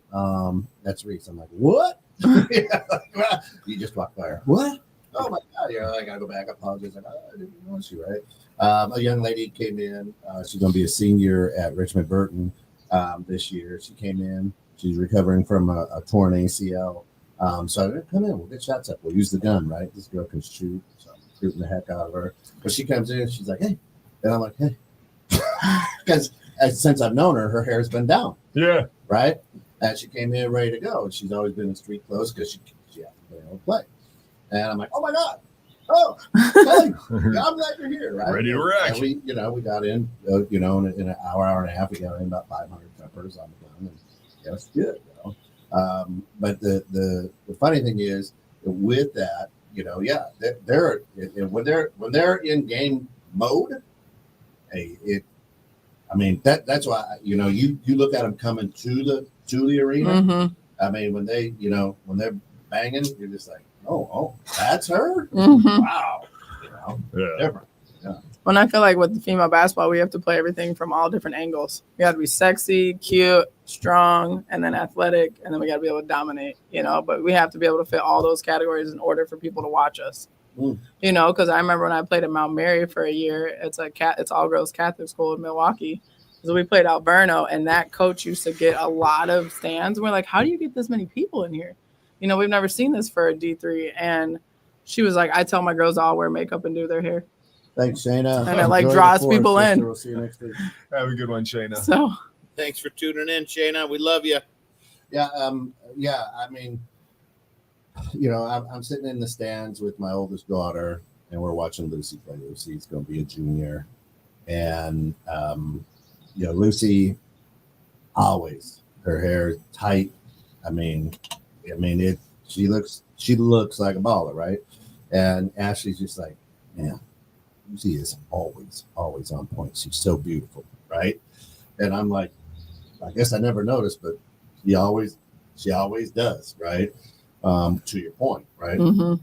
that's Reese." I'm like, "What?" You just walk by her. What? Oh my God! I gotta go back. I apologize. Like, I didn't know she right. A young lady came in. She's gonna be a senior at Richmond Burton this year. She came in. She's recovering from a torn ACL. So I come in. We'll get shots up. We'll use the gun, right? This girl can shoot. So I'm shooting the heck out of her. But she comes in. She's like, "Hey," and I'm like, "Hey," because since I've known her, her hair's been down. Yeah. Right. And she came in ready to go. She's always been in street clothes because she has to play. And I'm like, "Oh my God. Oh, Kelly, I'm glad you're here." Right. Ready to wreck. And we got in, in an hour and a half, we got in about 500 peppers on the gun. And that's good. But the funny thing is with that, they're when they're in game mode, that's why you look at them coming to the arena. Mm-hmm. I mean, when they're banging, you're just like, oh, that's her. Mm-hmm. Wow, different. When I feel like with the female basketball, we have to play everything from all different angles. We got to be sexy, cute, strong, and then athletic, and then we got to be able to dominate, But we have to be able to fit all those categories in order for people to watch us, Because I remember when I played at Mount Mary for a year. It's all girls Catholic school in Milwaukee. So we played Alverno, and that coach used to get a lot of stands. We're like, how do you get this many people in here? We've never seen this for a D3, and she was like, I tell my girls to all wear makeup and do their hair. Than's Shayna. And it draws people in. We'll see you next week. Have a good one, Shayna. So Thanks for tuning in, Shayna. We love you. Yeah. I mean, I'm sitting in the stands with my oldest daughter, and we're watching Lucy play. Lucy's going to be a junior, and Lucy always her hair is tight. She looks like a baller, right? And Ashley's just like, man, Lucy is always on point. She's so beautiful, right? And I'm like, I guess I never noticed, but she always does, right? To your point, right? mm-hmm.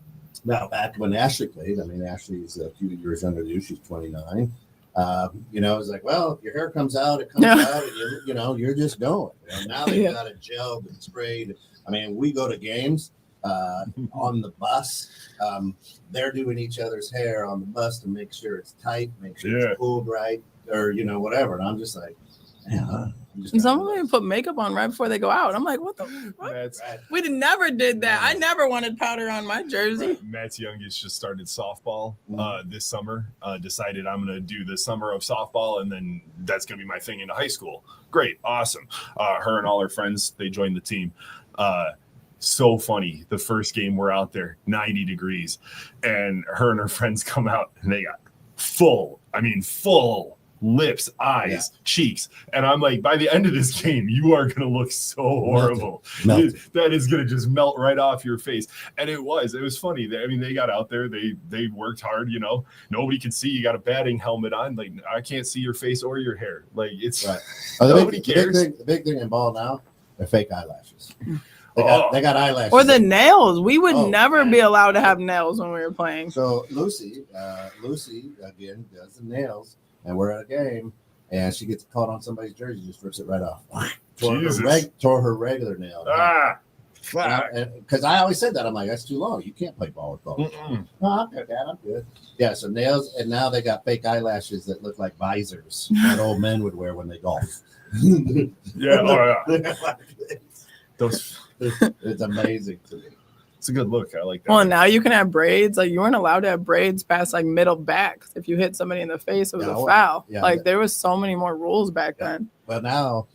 Now, back when Ashley played, Ashley's a few years younger than you. She's 29. It's like, well, if your hair comes out, it comes out, and you're just going. Now they've got it gelled and sprayed. We go to games on the bus. They're doing each other's hair on the bus to make sure it's tight, make sure it's pulled right, or whatever. And I'm just like, man, And some of them even put makeup on right before they go out. I'm like, what the fuck? Matt's, We never did that. I never wanted powder on my jersey. Matt's youngest just started softball this summer. Decided I'm going to do the summer of softball, and then that's going to be my thing into high school. Great, awesome. Her and all her friends, they joined the team. So funny. The first game we're out there, 90 degrees, and her friends come out, and they got full lips, eyes, cheeks. And I'm like, by the end of this game, you are going to look so horrible. Melted. That is going to just melt right off your face. And it was funny. They got out there, they worked hard, nobody can see. You got a batting helmet on. Like, I can't see your face or your hair. Like, it's right. nobody cares. The big thing in ball now, they're fake eyelashes. They got eyelashes. Or the nails. We would never be allowed to have nails when we were playing. So Lucy again does the nails, and we're at a game, and she gets caught on somebody's jersey, just rips it right off. Tore her regular nail. Because I always said that. I'm like, that's too long. You can't play ball with ball. No, I'm good, Dad. I'm good. Yeah, so nails, and now they got fake eyelashes that look like visors that old men would wear when they golf. Those. It's amazing to me. It's a good look. I like that. Well, now you can have braids. Like, you weren't allowed to have braids past like middle back. If you hit somebody in the face, it was a foul. Yeah, there was so many more rules back then. But now,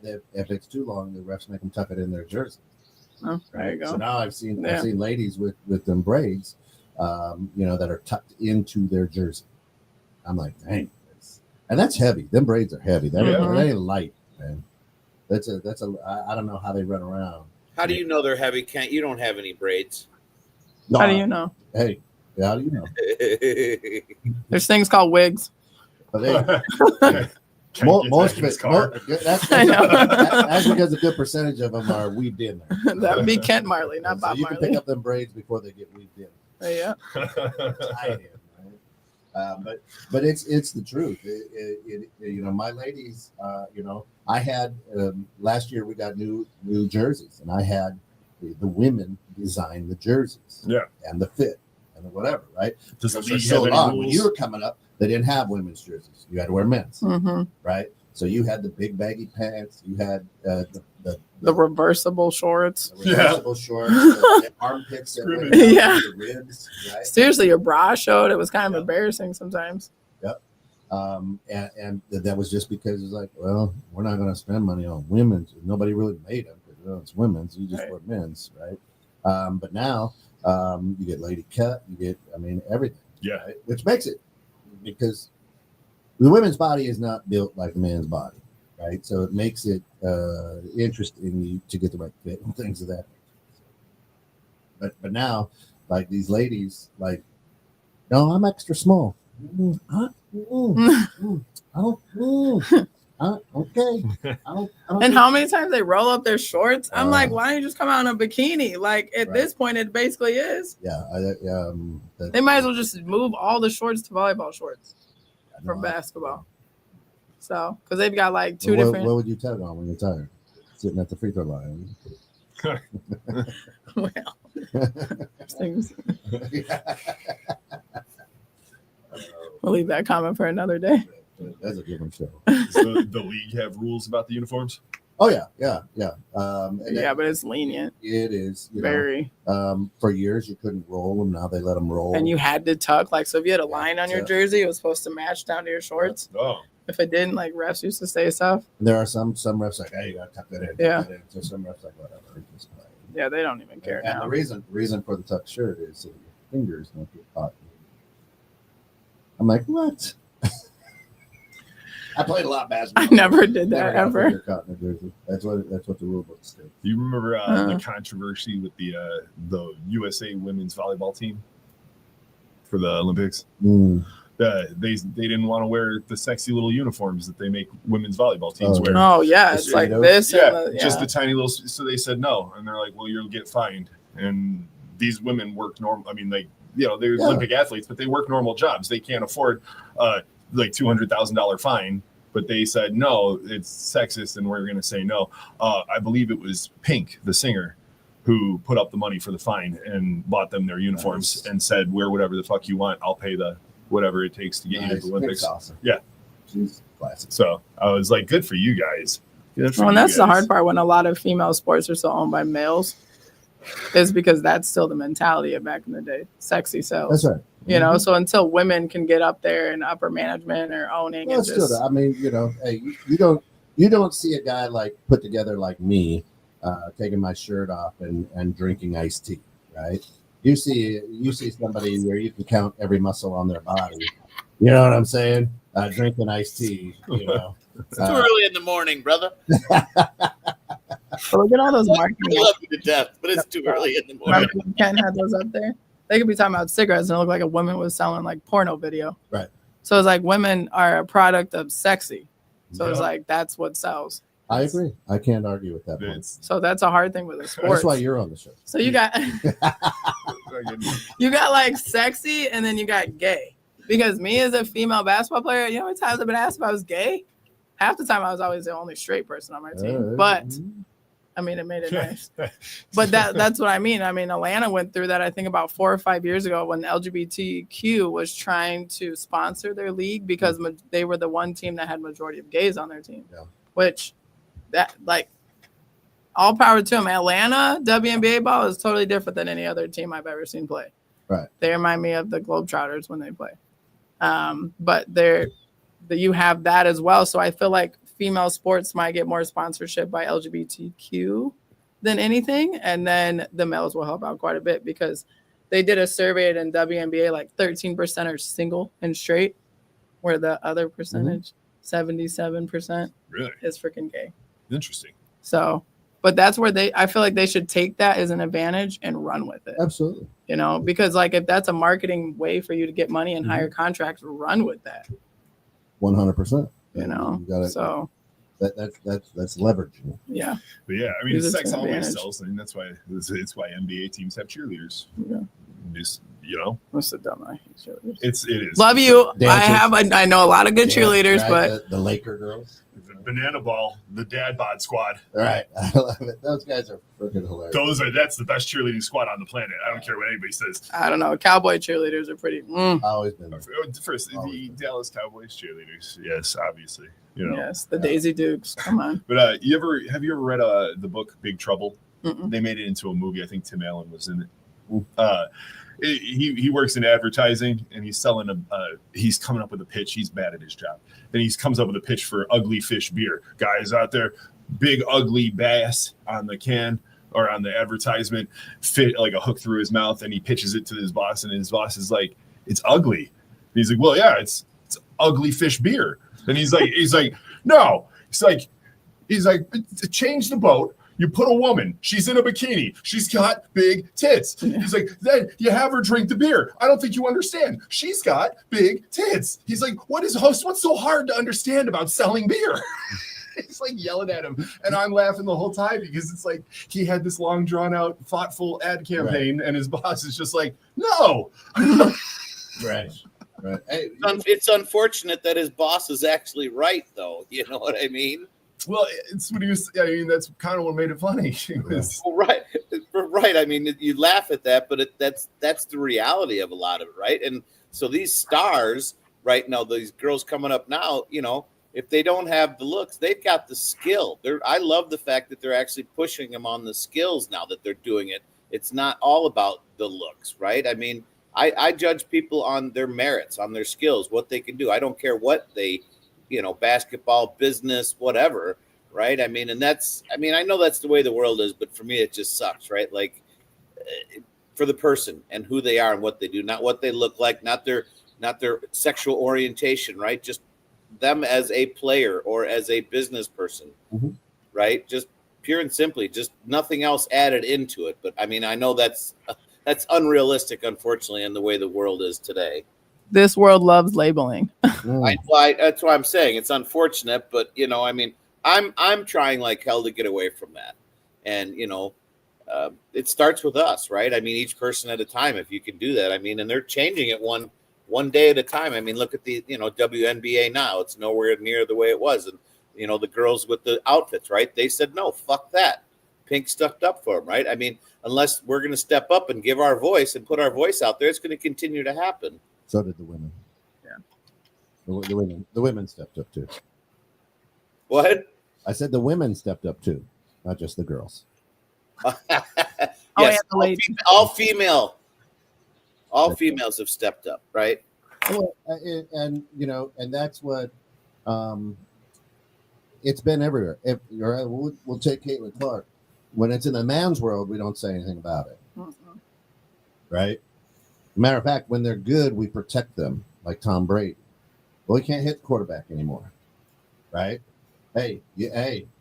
if it's too long, the refs make them tuck it in their jersey. Oh, there you go. So now I've seen ladies with them braids, that are tucked into their jersey. I'm like, dang, and that's heavy. Them braids are heavy. They ain't light, man. That's I don't know how they run around. How do you know they're heavy? You don't have any braids. No, how do you know? Hey, how do you know? There's things called wigs. But most of it, that's because a good percentage of them are weaved in there. That would be Kent Marley, not Bob Marley. You can pick up them braids before they get weaved in. Yeah. Tied in, right? But it's the truth. My ladies, I had last year we got new jerseys, and I had the women design the jerseys, and the fit and the whatever, right? Does the league so have any long rules? when you were coming up, they didn't have women's jerseys. You had to wear men's, right? So you had the big baggy pants. You had the reversible shorts. The reversible shorts, the armpits, the ribs. Right? Seriously, your bra showed. It was kind of embarrassing sometimes. Yep. And that was just because it's like, well, we're not going to spend money on women's. Nobody really made them because it's women's. You just wear men's, right? But now you get lady cut. You get, everything. Yeah. Right? Which makes it, because the women's body is not built like a man's body, right? So it makes it interesting to get the right fit and things of that. But now, like these ladies, like, no, I'm extra small. Okay. And how many times they roll up their shorts? I'm like, why don't you just come out in a bikini? Like, at this point, it basically is. Yeah. They might as well just move all the shorts to volleyball shorts from basketball. So, because they've got like two different. What would you tug on when you're tired? Sitting at the free throw line. Well, things. We'll leave that comment for another day. That's a different show. Does the league have rules about the uniforms? Oh yeah. But it's lenient. It is very. For years you couldn't roll them. Now they let them roll. And you had to tuck. Like, so if you had a line on your jersey, it was supposed to match down to your shorts. Oh. If it didn't, like, refs used to say stuff. There are some refs like, hey, you gotta tuck that in. Yeah. So some refs like, whatever. Yeah, they don't even care now. And the reason for the tuck shirt is so your fingers don't get caught. I'm like, what? I played a lot of basketball. I never did that ever. Caught in the jersey. That's what the rule book states. You remember the controversy with the USA women's volleyball team for the Olympics? They didn't want to wear the sexy little uniforms that they make women's volleyball teams wear. Oh yeah, it's like this. Just the tiny little. So they said no, and they're like, well, you'll get fined. And these women work normal. They're Olympic athletes, but they work normal jobs. They can't afford like $200,000 fine. But they said no, it's sexist, and we're going to say no. I believe it was Pink, the singer, who put up the money for the fine and bought them their uniforms and said, wear whatever the fuck you want. I'll pay the whatever it takes to get you to the Olympics. Awesome. Yeah. She's classic. So I was like, good for you guys. Good for Well, and you that's the guys. hard part when a lot of female sports are still owned by males, is because that's still the mentality of back in the day. Sexy sells. That's right. You know, Mhm. so until women can get up there in upper management or owning, Well, and it's still, just I mean, hey, you don't see a guy like put together like me, taking my shirt off and drinking iced tea, right? You see somebody where you can count every muscle on their body. You know what I'm saying? Drinking iced tea, It's too early in the morning, brother. but look at all those marketing. I love you to death, but it's too early in the morning. Remember when Ken had those up there? They could be talking about cigarettes and it looked like a woman was selling like porno video. Right. So it's like women are a product of sexy. So it's Yeah. like that's what sells. I agree. I can't argue with that point. It's So that's a hard thing with the sports. That's why you're on the show. So you got fucking- you got like sexy and then you got gay. Because me as a female basketball player, you know how many times I've been asked if I was gay? Half the time I was always the only straight person on my team. But I mean it made it nice. But that's what I mean. I mean, Atlanta went through that, I think, about 4 or 5 years ago when LGBTQ was trying to sponsor their league because they were the one team that had majority of gays on their team. Yeah. Which, that like, all power to them. Atlanta WNBA ball is totally different than any other team I've ever seen play. Right. They remind me of the Globetrotters when they play. But you have that as well. So I feel like female sports might get more sponsorship by LGBTQ than anything. And then the males will help out quite a bit because they did a survey in WNBA, like 13% are single and straight, where the other percentage, 77%, really is freaking gay. interesting. So, but that's where I feel like they should take that as an advantage and run with it, Absolutely. you know, because like if that's a marketing way for you to get money and higher contracts, run with that, 100%. you know. You gotta, So that's leveraging. yeah, But yeah, I mean, Use it sex to always advantage. sells. I mean, that's why it's why NBA teams have cheerleaders. Yeah. Just what's the dumb? I hate cheerleaders. it is. Love you. Dancers. I know a lot of good Yeah, cheerleaders, right? but the Laker girls. The Banana Ball, the Dad Bod Squad. All right. I love it. Those guys are freaking hilarious. That's the best cheerleading squad on the planet. I don't care what anybody says. I don't know. Cowboy cheerleaders are pretty. Always been. First, the Dallas Cowboys cheerleaders. Yes, obviously. You know. Yes, the Daisy Dukes. Come on. But have you ever read the book Big Trouble? Mm-mm. They made it into a movie. I think Tim Allen was in it. He works in advertising and he's selling he's coming up with a pitch. He's bad at his job. Then he comes up with a pitch for Ugly Fish beer. Guys out there, big ugly bass on the can or on the advertisement, fit like a hook through his mouth, and he pitches it to his boss, and his boss is like, "It's ugly." And he's like, "Well, yeah, it's Ugly Fish beer." And he's like, "No." He's like, "Change the boat. You put a woman, she's in a bikini, she's got big tits." He's like, "Then you have her drink the beer. I don't think you understand. She's got big tits." He's like, what's so hard to understand about selling beer?" He's like yelling at him. And I'm laughing the whole time because it's like he had this long drawn out, thoughtful ad campaign, and his boss is just like, "No." Right. Right. Hey, It's unfortunate that his boss is actually right, though. You know what I mean? Well, it's what he was. I mean, that's kind of what made it funny. It was, Well, right. I mean, you laugh at that, but that's the reality of a lot of it, right? And so these stars, right now, these girls coming up now, you know, if they don't have the looks, they've got the skill. I love the fact that they're actually pushing them on the skills now that they're doing it. It's not all about the looks, right? I mean, I judge people on their merits, on their skills, what they can do. I don't care what they, you know, basketball, business, whatever, right? I mean, I know that's the way the world is, but for me, it just sucks, right? Like, for the person and who they are and what they do, not what they look like, not their sexual orientation, right? Just them as a player or as a business person, right? Just pure and simply, just nothing else added into it. But I mean, I know that's unrealistic, unfortunately, in the way the world is today. This world loves labeling. That's why I'm saying it's unfortunate, but you know, I mean, I'm trying like hell to get away from that, and you know, it starts with us, right? I mean, each person at a time. If you can do that, I mean, and they're changing it one day at a time. I mean, look at the WNBA now; it's nowhere near the way it was, and you know, the girls with the outfits, right? They said no, fuck that. Pink stuffed up for them, right? I mean, unless we're going to step up and give our voice and put our voice out there, it's going to continue to happen. So did the women. Yeah. The women stepped up too. What? I said the women stepped up too, not just the girls. Oh, Yes, yeah, the lady. all females have stepped up, right? Well, and and that's what it's been everywhere. If you're, we'll take Caitlin Clark. When it's in the man's world, we don't say anything about it, right? Matter of fact, when they're good, we protect them, like Tom Brady. Well, he can't hit the quarterback anymore, right? Hey, you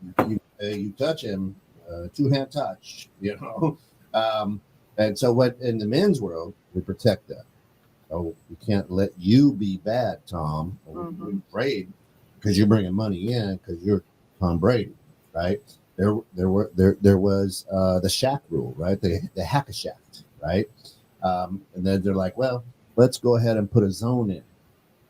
touch him, 2-hand touch, and so what in the men's world, we protect them. Oh, we can't let you be bad, Tom. We're afraid because you're bringing money in because you're Tom Brady, right? There was the Shaq rule, right? The hack-a-shack, right? And then they're like, well, let's go ahead and put a zone in.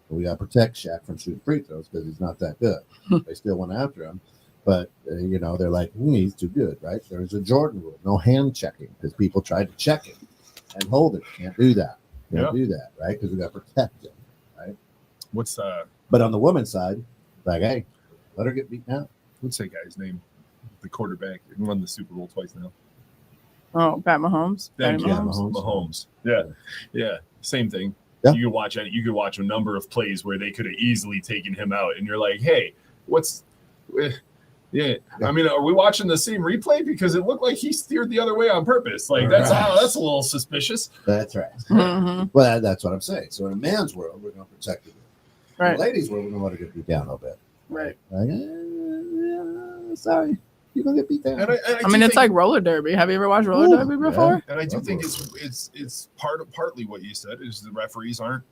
We got to protect Shaq from shooting free throws because he's not that good. They still went after him, but they're like, he's too good, right? There's a Jordan rule, no hand checking because people tried to check it and hold it. Can't do that. Can't do that, right? Because we got to protect him, right? But on the women's side, like, hey, let her get beaten out. What's that guy's name? The quarterback. He won the Super Bowl twice now. Oh, Pat Mahomes. Thank you. Mahomes. Mahomes. Yeah. Same thing. Yeah. You could watch a number of plays where they could have easily taken him out, and you're like, hey, what's yeah. I mean, are we watching the same replay? Because it looked like he steered the other way on purpose. Like that's a little suspicious. That's right. Mm-hmm. Well, that's what I'm saying. So in a man's world, we're going to protect you. Right. In the ladies' world, we're going to let her get beat down a little bit. Right. Like, sorry, you're going to get beat down. I mean, it's like roller derby. Have you ever watched roller derby before? And I do think it's partly what you said is the referees aren't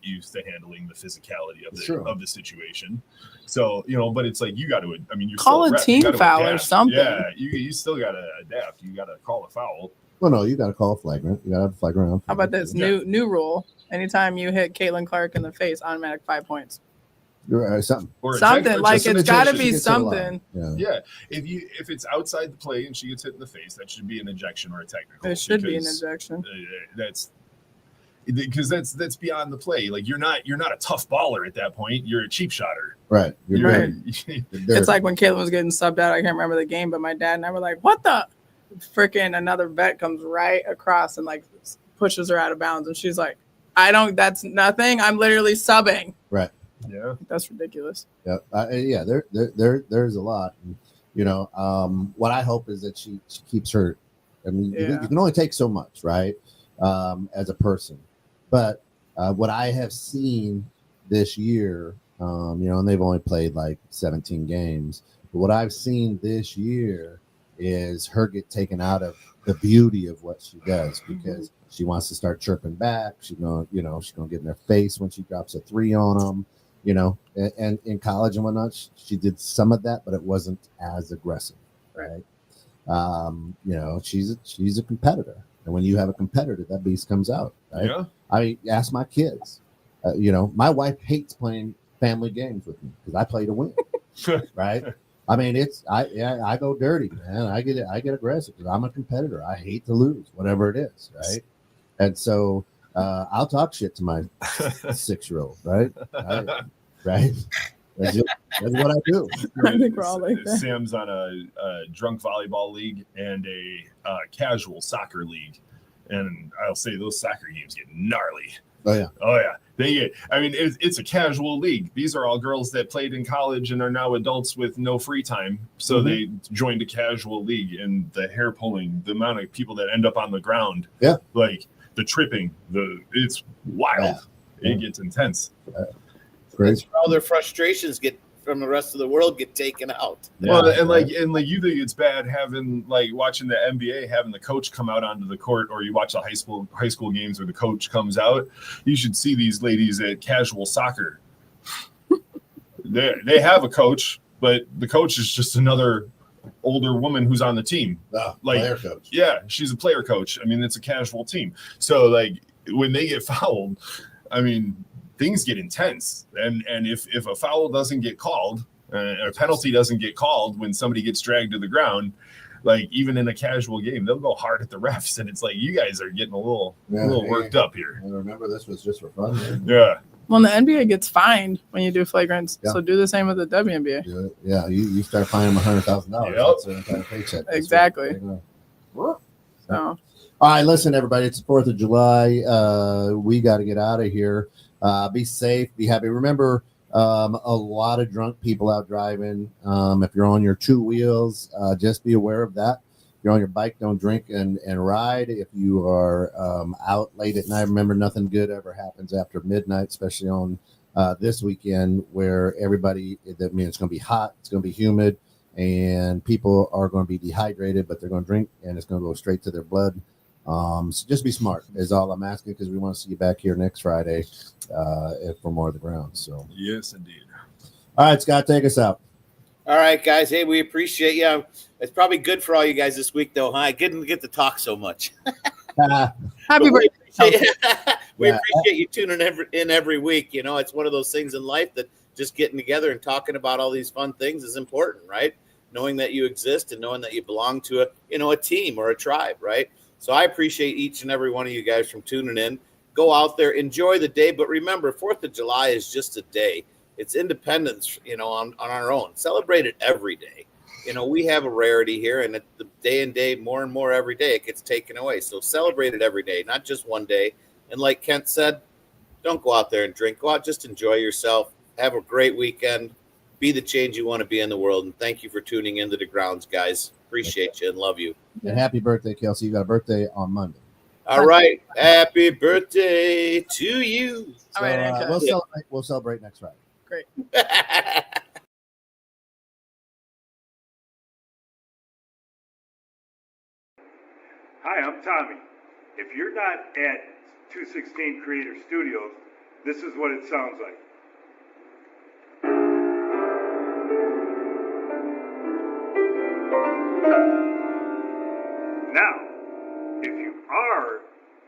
used to handling the physicality of the situation. So, but it's like you got to, I mean, you call a team foul or something. Yeah, you still got to adapt. You got to call a foul. Well, no, you got to call a flagrant. You got to have a flagrant. How about this new rule? Anytime you hit Caitlin Clark in the face, automatic 5 points. Something. Like it's got to be something. Yeah. If it's outside the play and she gets hit in the face, that should be an ejection or a technical. It should be an ejection. That's because that's beyond the play. Like you're not a tough baller at that point. You're a cheap shotter. Right. You're right. It's like when Caitlin was getting subbed out. I can't remember the game, but my dad and I were like, "What the freaking?" Another vet comes right across and like pushes her out of bounds, and she's like, That's nothing. I'm literally subbing." Right. Yeah. That's ridiculous. Yeah. There's a lot. And, what I hope is that she keeps her. I mean, you can only take so much, right? As a person. But what I have seen this year, and they've only played like 17 games. But what I've seen this year is her get taken out of the beauty of what she does because she wants to start chirping back. She's gonna get in their face when she drops a 3 on them. And in college and whatnot, she did some of that, but it wasn't as aggressive, right? She's a competitor, and when you have a competitor, that beast comes out, right? Yeah. I ask my kids, my wife hates playing family games with me because I play to win, right? I mean, I go dirty, man. I get aggressive because I'm a competitor. I hate to lose, whatever it is, right? And so I'll talk shit to my 6-year-old, right? Right? That's what I do. I think we're all like that. Sam's on a drunk volleyball league and a casual soccer league, and I'll say those soccer games get gnarly. Oh yeah. They get. I mean, it's a casual league. These are all girls that played in college and are now adults with no free time, so they joined a casual league. And the hair pulling, the amount of people that end up on the ground, like the tripping, it's wild. Yeah. It gets intense. That's where all their frustrations from the rest of the world get taken out. Yeah. Well, and you think it's bad having watching the NBA, having the coach come out onto the court, or you watch the high school games where the coach comes out. You should see these ladies at casual soccer. They have a coach, but the coach is just another older woman who's on the team. Player coach. Yeah, she's a player coach. I mean, it's a casual team. So when they get fouled, I mean, things get intense. And if a foul doesn't get called, a penalty doesn't get called when somebody gets dragged to the ground, even in a casual game, they'll go hard at the refs. And it's like, you guys are getting a little worked up here. And remember, this was just for fun. Yeah. Well, the NBA gets fined when you do flagrants, Yeah. so do the same with the WNBA. Do it. Yeah, you start finding them $100,000. Yep. That's their entire paycheck. That's Exactly. what they're gonna- So All right, listen, everybody. It's the 4th of July. We got to get out of here. Be safe. Be happy. Remember, a lot of drunk people out driving. If you're on your two wheels, just be aware of that. If you're on your bike, don't drink and ride. If you are out late at night, remember nothing good ever happens after midnight, especially on this weekend where everybody, that means it's going to be hot, it's going to be humid, and people are going to be dehydrated, but they're going to drink and it's going to go straight to their blood. So just be smart is all I'm asking, because we want to see you back here next Friday for more of the ground. So Yes, indeed. all right, Scott, take us out. All right, guys. Hey, we appreciate you. It's probably good for all you guys this week, though. Huh? I didn't get to talk so much. happy we birthday. appreciate you tuning in every week. You know, it's one of those things in life that just getting together and talking about all these fun things is important, right? Knowing that you exist and knowing that you belong to a team or a tribe, right? So I appreciate each and every one of you guys from tuning in. Go out there, enjoy the day, but remember, 4th of July is just a day. It's independence, on our own. Celebrate it every day. We have a rarity here, and the day and day, more and more every day, it gets taken away. So celebrate it every day, not just one day. And like Kent said, don't go out there and drink. Go out, just enjoy yourself. Have a great weekend. Be the change you want to be in the world. And thank you for tuning into the grounds, guys. Appreciate you and love you. And happy birthday, Kelsey. You got a birthday on Monday. All right. Happy birthday to you. All right, Erica. We'll celebrate next Friday. Great. Hi, I'm Tommy. If you're not at 216 Creator Studios, this is what it sounds like. Now, if you are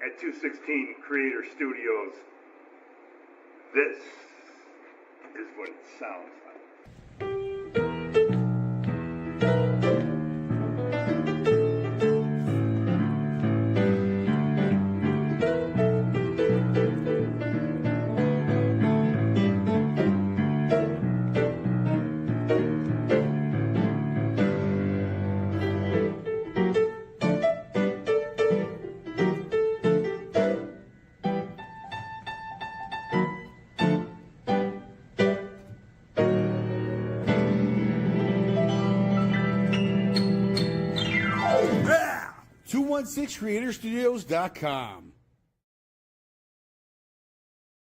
at 216 Creator Studios, this is what it sounds like. Yeah! 216creatorstudios.com.